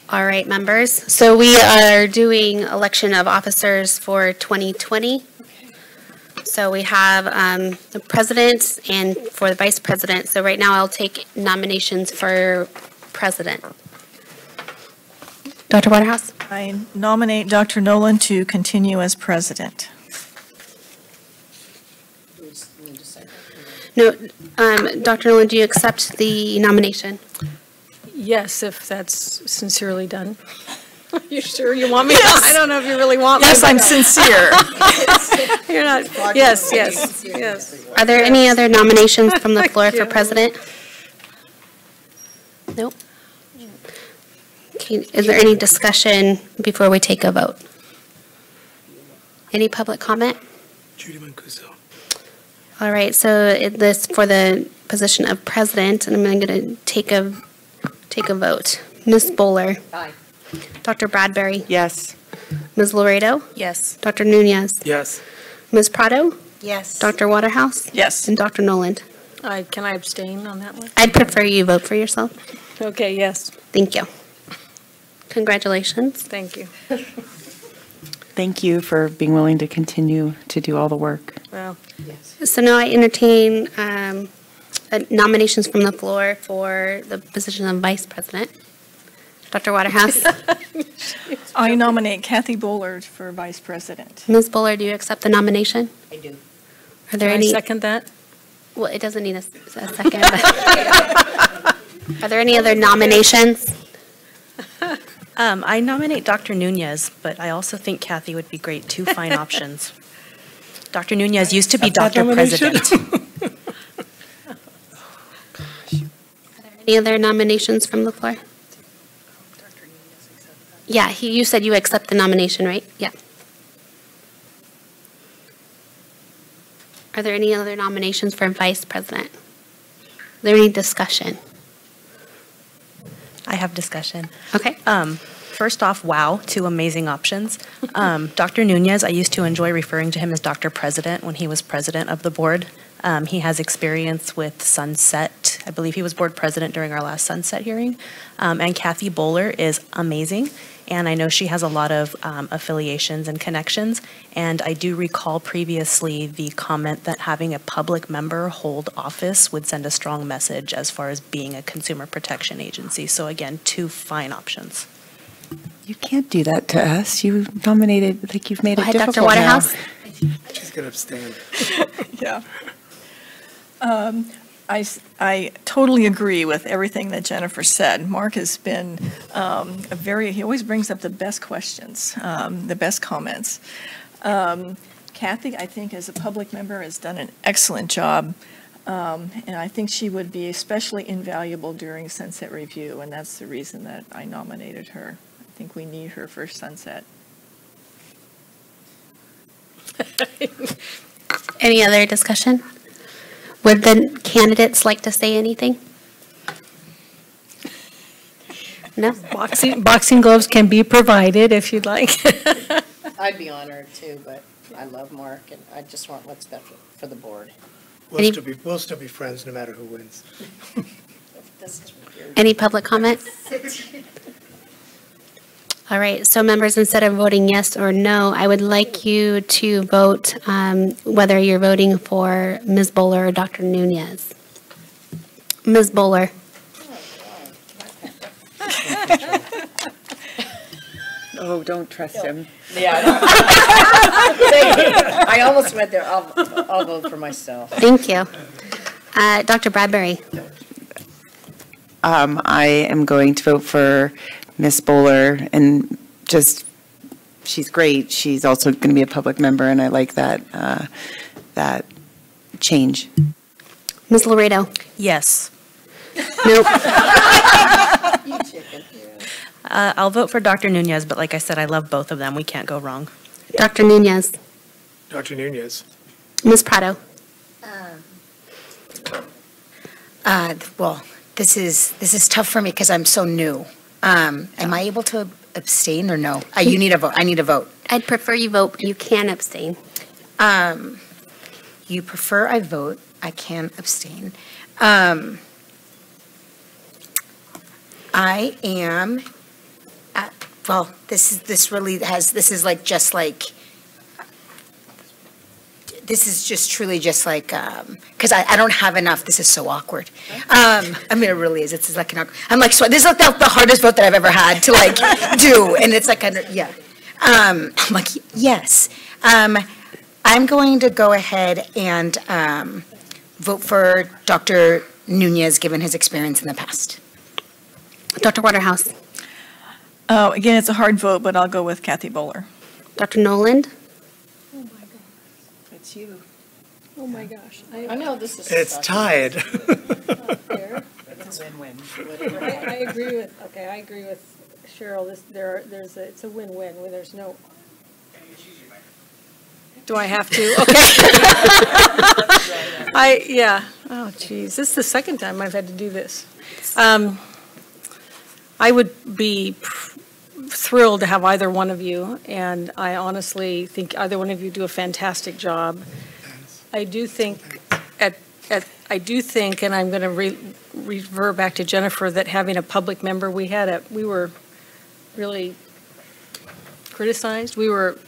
All right, members. So we are doing election of officers for 2020. So we have the president and for the vice president. So right now I'll take nominations for president. Dr. Waterhouse? I nominate Dr. Nolan to continue as president. No, Dr. Nolan, do you accept the nomination? Yes, if that's sincerely done. Are you sure you want me to? I don't know if you really want me. Yes, I'm sincere. You're not, yes. Are there any other nominations from the floor for president? Nope. Okay, is there any discussion before we take a vote? Any public comment? Judy Mancuso. All right, so this for the position of president, and I'm going to take a vote. Ms. Bowler? Aye. Dr. Bradbury? Yes. Ms. Laredo? Yes. Dr. Nunez? Yes. Ms. Prado? Yes. Dr. Waterhouse? Yes. And Dr. Noland? Can I abstain on that one? I'd prefer you vote for yourself. Okay, yes, Thank you. Congratulations. thank you. Thank you for being willing to continue to do all the work. Well, So now I entertain nominations from the floor for the position of vice president. Dr. Waterhouse? I nominate Kathy Bullard for vice president. Ms. Bullard, do you accept the nomination? I do. Are there can I any? second that? Well, it doesn't need a second. But are there any other nominations? I nominate Dr. Nunez, but I also think Kathy would be great. Two fine options. Dr. Nunez used to be Dr. President. Any other nominations from the floor? Yeah, you said you accept the nomination, right? Yeah. Are there any other nominations for vice president? Is there any discussion? I have discussion. Okay. First off, wow, two amazing options. Dr. Nunez, I used to enjoy referring to him as Dr. President when he was president of the board. He has experience with Sunset. I believe he was board president during our last Sunset hearing. And Kathy Bowler is amazing. And I know she has a lot of affiliations and connections. And I do recall previously the comment that having a public member hold office would send a strong message as far as being a consumer protection agency. So again, two fine options. You can't do that to us. You nominated, like you've made it difficult Dr. Waterhouse? now. She's going to abstain. Yeah. I totally agree with everything that Jennifer said. Mark has been he always brings up the best questions, the best comments. Kathy, I think, as a public member, has done an excellent job. And I think she would be especially invaluable during Sunset Review, and that's the reason that I nominated her. I think we need her for Sunset. Any other discussion? Would the candidates like to say anything? No? Boxing gloves can be provided if you'd like. I'd be honored too, but I love Mark and I just want what's best for the board. We'll still be friends no matter who wins. Any public comment? All right, so members, instead of voting yes or no, I would like you to vote whether you're voting for Ms. Bowler or Dr. Nunez. Ms. Bowler. Oh, don't trust him. Yeah. I almost went there. I'll vote for myself. Thank you. Dr. Bradbury. I am going to vote for Ms. Bowler, and she's great. She's also going to be a public member, and I like that change. Ms. Laredo. Yes. Nope. You chicken. I'll vote for Dr. Nunez, but like I said, I love both of them. We can't go wrong. Dr. Nunez. Dr. Nunez. Ms. Prado. Well, this is tough for me because I'm so new. Am I able to abstain or no? You need a vote. I need a vote. I'd prefer you vote, but you can abstain. You prefer I vote. I can abstain. I am, well, this is just truly just like, because I don't have enough, this is so awkward. I mean, it really is, it's like I'm like, so this is like the hardest vote that I've ever had to like do, and it's like, yeah. I'm like, yes. I'm going to go ahead and vote for Dr. Nunez, given his experience in the past. Dr. Waterhouse. Again, it's a hard vote, but I'll go with Kathy Bowler. Dr. Noland. Oh, my God. It's you. Oh, my gosh. I know this is. It's tied. It's a win-win. I agree with Cheryl. It's a win-win where there's no. Do I have to? Okay. Yeah. Oh, geez. This is the second time I've had to do this. I would be thrilled to have either one of you, and I honestly think either one of you do a fantastic job. I do think and I'm going to revert back to Jennifer, that having a public member, we were really criticized. We were,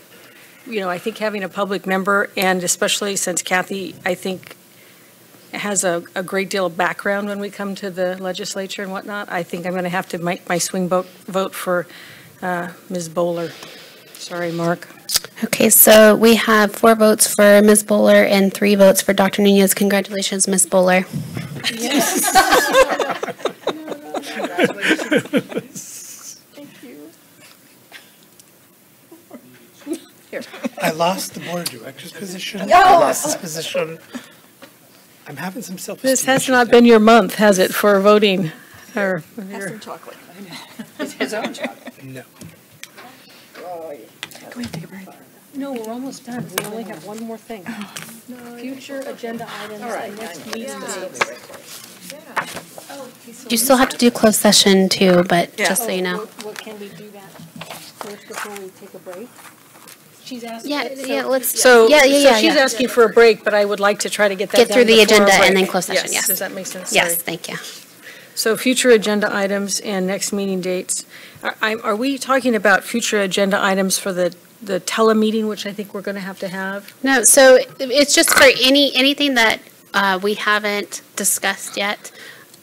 I think having a public member, and especially since Kathy, I think, has a great deal of background when we come to the legislature and whatnot, I think I'm going to have to make my swing vote for Ms. Bowler. Sorry, Mark. Okay, so we have 4 votes for Ms. Bowler and 3 votes for Dr. Nunez. Congratulations, Ms. Bowler. Yes. Thank you. I lost the board of directors position. No. I lost this position. I'm having some self-esteem. This has not been your month, has it, for voting? Or Have some chocolate. It's his own chocolate. No. Oh, yeah. Can we take a break? No, we're almost done. We only have one more thing. Future agenda items All right, and next I know. meeting dates. You still have to do closed session too, but just so you know. What can we do that first before we take a break? She's asking. Yeah, let's. So Yeah. she's asking for a break, but I would like to try to get that Get done through the before our agenda and break. then close session, yes. Does that make sense? Yes, Sorry. thank you. So future agenda items and next meeting dates. Are we talking about future agenda items for the telemeeting, which I think we're going to have? No, so it's just for anything that we haven't discussed yet,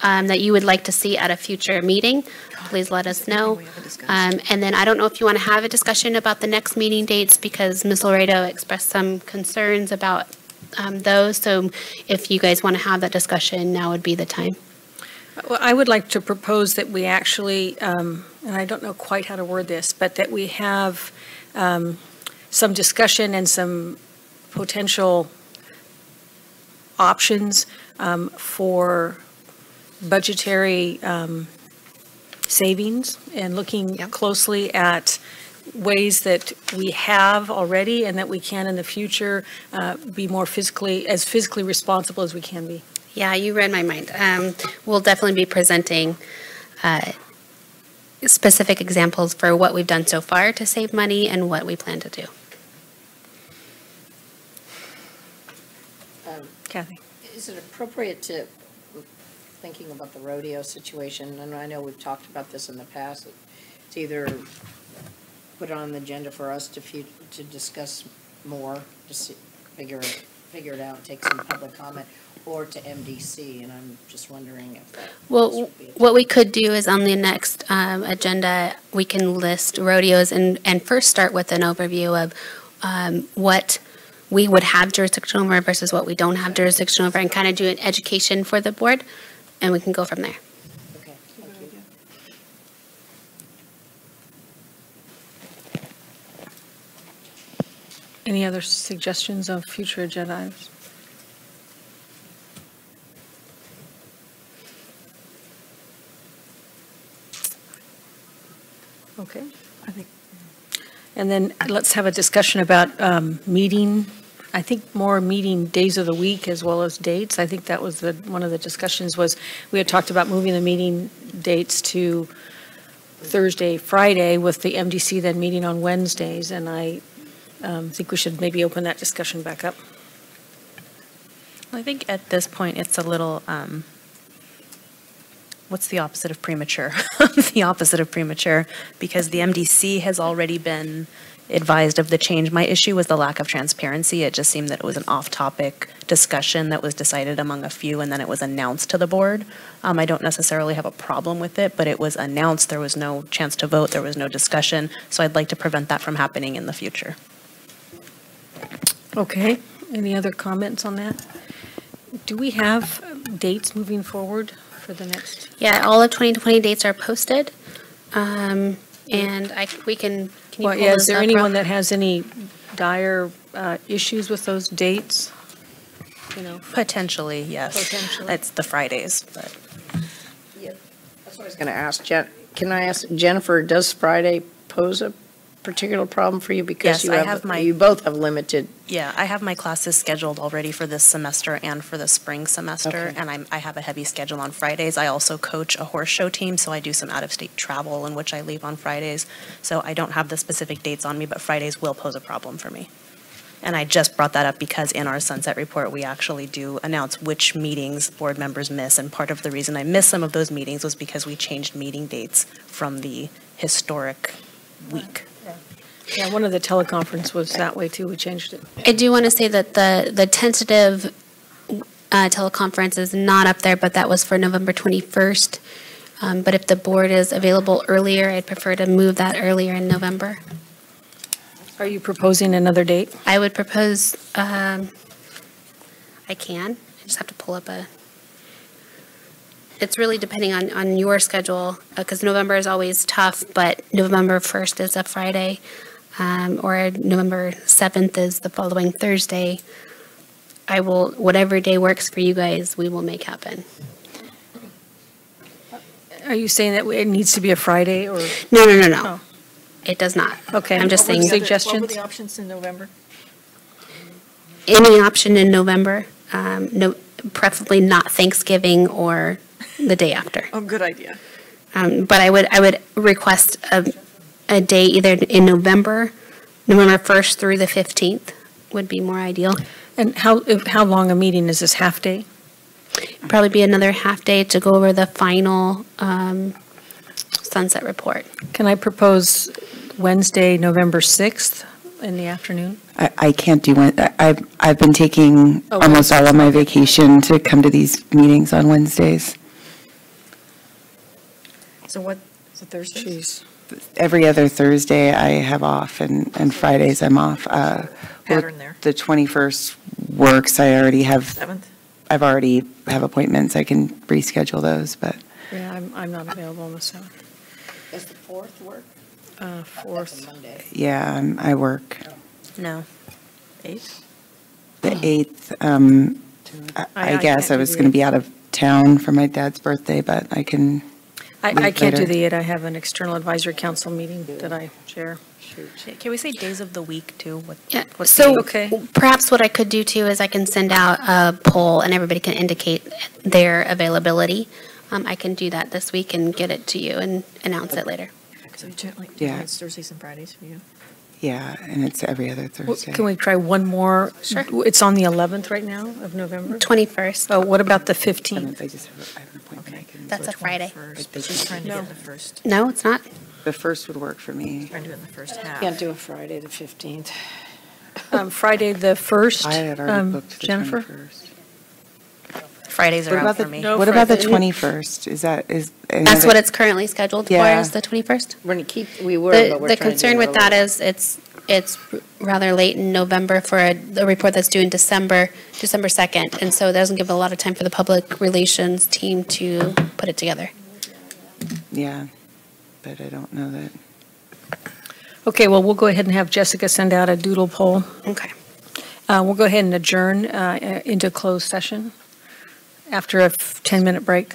that you would like to see at a future meeting, please let us know. And then I don't know if you want to have a discussion about the next meeting dates, because Ms. Laredo expressed some concerns about those. So if you guys want to have that discussion, now would be the time. Well, I would like to propose that we actually, and I don't know quite how to word this, but that we have some discussion and some potential options for budgetary savings, and looking closely at ways that we have already and that we can in the future be more physically responsible as we can be. Yeah, you read my mind. We'll definitely be presenting specific examples for what we've done so far to save money and what we plan to do. Kathy? Is it appropriate to, thinking about the rodeo situation, and I know we've talked about this in the past, to either put it on the agenda for us to discuss more, to figure it out, take some public comment, or to MDC, and I'm just wondering if that. Well, what we could do is on the next agenda, we can list rodeos and first start with an overview of what we would have jurisdiction over versus what we don't have jurisdiction over, and kind of do an education for the board, and we can go from there. Okay, thank you. Any other suggestions of future agenda items? Okay. I think. And then let's have a discussion about meeting I think, more meeting days of the week as well as dates. I think that was one of the discussions was, we had talked about moving the meeting dates to Thursday, Friday, with the MDC then meeting on Wednesdays, and I think we should maybe open that discussion back up. I think at this point, it's a little, what's the opposite of premature? The opposite of premature, because the MDC has already been advised of the change. My issue was the lack of transparency. It just seemed that it was an off-topic discussion that was decided among a few, and then it was announced to the board. I don't necessarily have a problem with it, but it was announced. There was no chance to vote. There was no discussion. So I'd like to prevent that from happening in the future. Okay, any other comments on that? Do we have dates moving forward for the next? Yeah, all of 2020 dates are posted. And we can you Well, pull yeah, those is there up, anyone Rob? that has any dire issues with those dates? You know, Potentially, yes. Potentially. It's the Fridays, but. That's what I was going to ask. Can I ask Jennifer, does Friday pose a particular problem for you? Because Yes, you both have limited. Yeah, I have my classes scheduled already for this semester and for the spring semester, Okay. and I have a heavy schedule on Fridays. I also coach a horse show team, so I do some out-of-state travel in which I leave on Fridays. So I don't have the specific dates on me, but Fridays will pose a problem for me. And I just brought that up because in our Sunset Report, we actually do announce which meetings board members miss, and part of the reason I missed some of those meetings was because we changed meeting dates from the historic week. yeah, one of the teleconference was that way too, we changed it. I do want to say that the tentative teleconference is not up there, but that was for November 21st. But if the board is available earlier, I'd prefer to move that earlier in November. Are you proposing another date? I would propose, I can, I just have to pull up it's really depending on your schedule, because November is always tough, but November 1st is a Friday, or November 7th is the following Thursday. Whatever day works for you guys, we will make happen. Are you saying that it needs to be a Friday or? No. Oh. It does not. Okay. I'm just What were saying. the What were suggestions? the options in November? Any option in November, no, preferably not Thanksgiving or the day after. Oh, good idea. But I would request a day either in November 1st through the 15th would be more ideal. And how long a meeting is this, half day? Probably be another half day to go over the final Sunset Report. Can I propose Wednesday, November 6th in the afternoon? I can't do one. I've been taking Oh, almost all of my vacation to come to these meetings on Wednesdays. So what, so Thursdays? Every other Thursday I have off, and Fridays I'm off. Pattern there. The 21st works. Seventh? I've already have appointments. I can reschedule those, but. Yeah, I'm not available on the 7th. Does the 4th work? 4th. Monday. Yeah, I work. No. 8th? The 8th, I guess I can't was do going to the be out of town for my dad's birthday, but I can. I leave can't do later. the 8th. I have an external advisory council meeting that I chair. Can we say days of the week, too? Yeah, what's so Okay. perhaps what I could do too is I can send out a poll and everybody can indicate their availability. I can do that this week and get it to you and announce it later. So generally, Yeah. it's Thursdays and Fridays for you? Yeah, and it's every other Well, Thursday. Can we try one more? Sure. It's on the 11th right now of November? 21st. Oh, what about the 15th? I just have an appointment. I can- That's a Friday. First, but she's trying to get the first, No, it's not. The first would work for me. trying to do it in the first half. Can't do a Friday, the 15th. Friday, the 1st. I had already booked the Jennifer? 21st. Fridays are What out about for the, me. No, what about the Friday. 21st? Is that, is? That's what it's currently scheduled for, Yeah. is the 21st. We're going to keep, we were, The but we're the trying to do concern it with that early. is it's rather late in November for a report that's due in December 2nd. And so it doesn't give a lot of time for the public relations team to put it together. Yeah, but I don't know that. Okay, well, we'll go ahead and have Jessica send out a doodle poll. Okay. We'll go ahead and adjourn into closed session after a 10-minute break.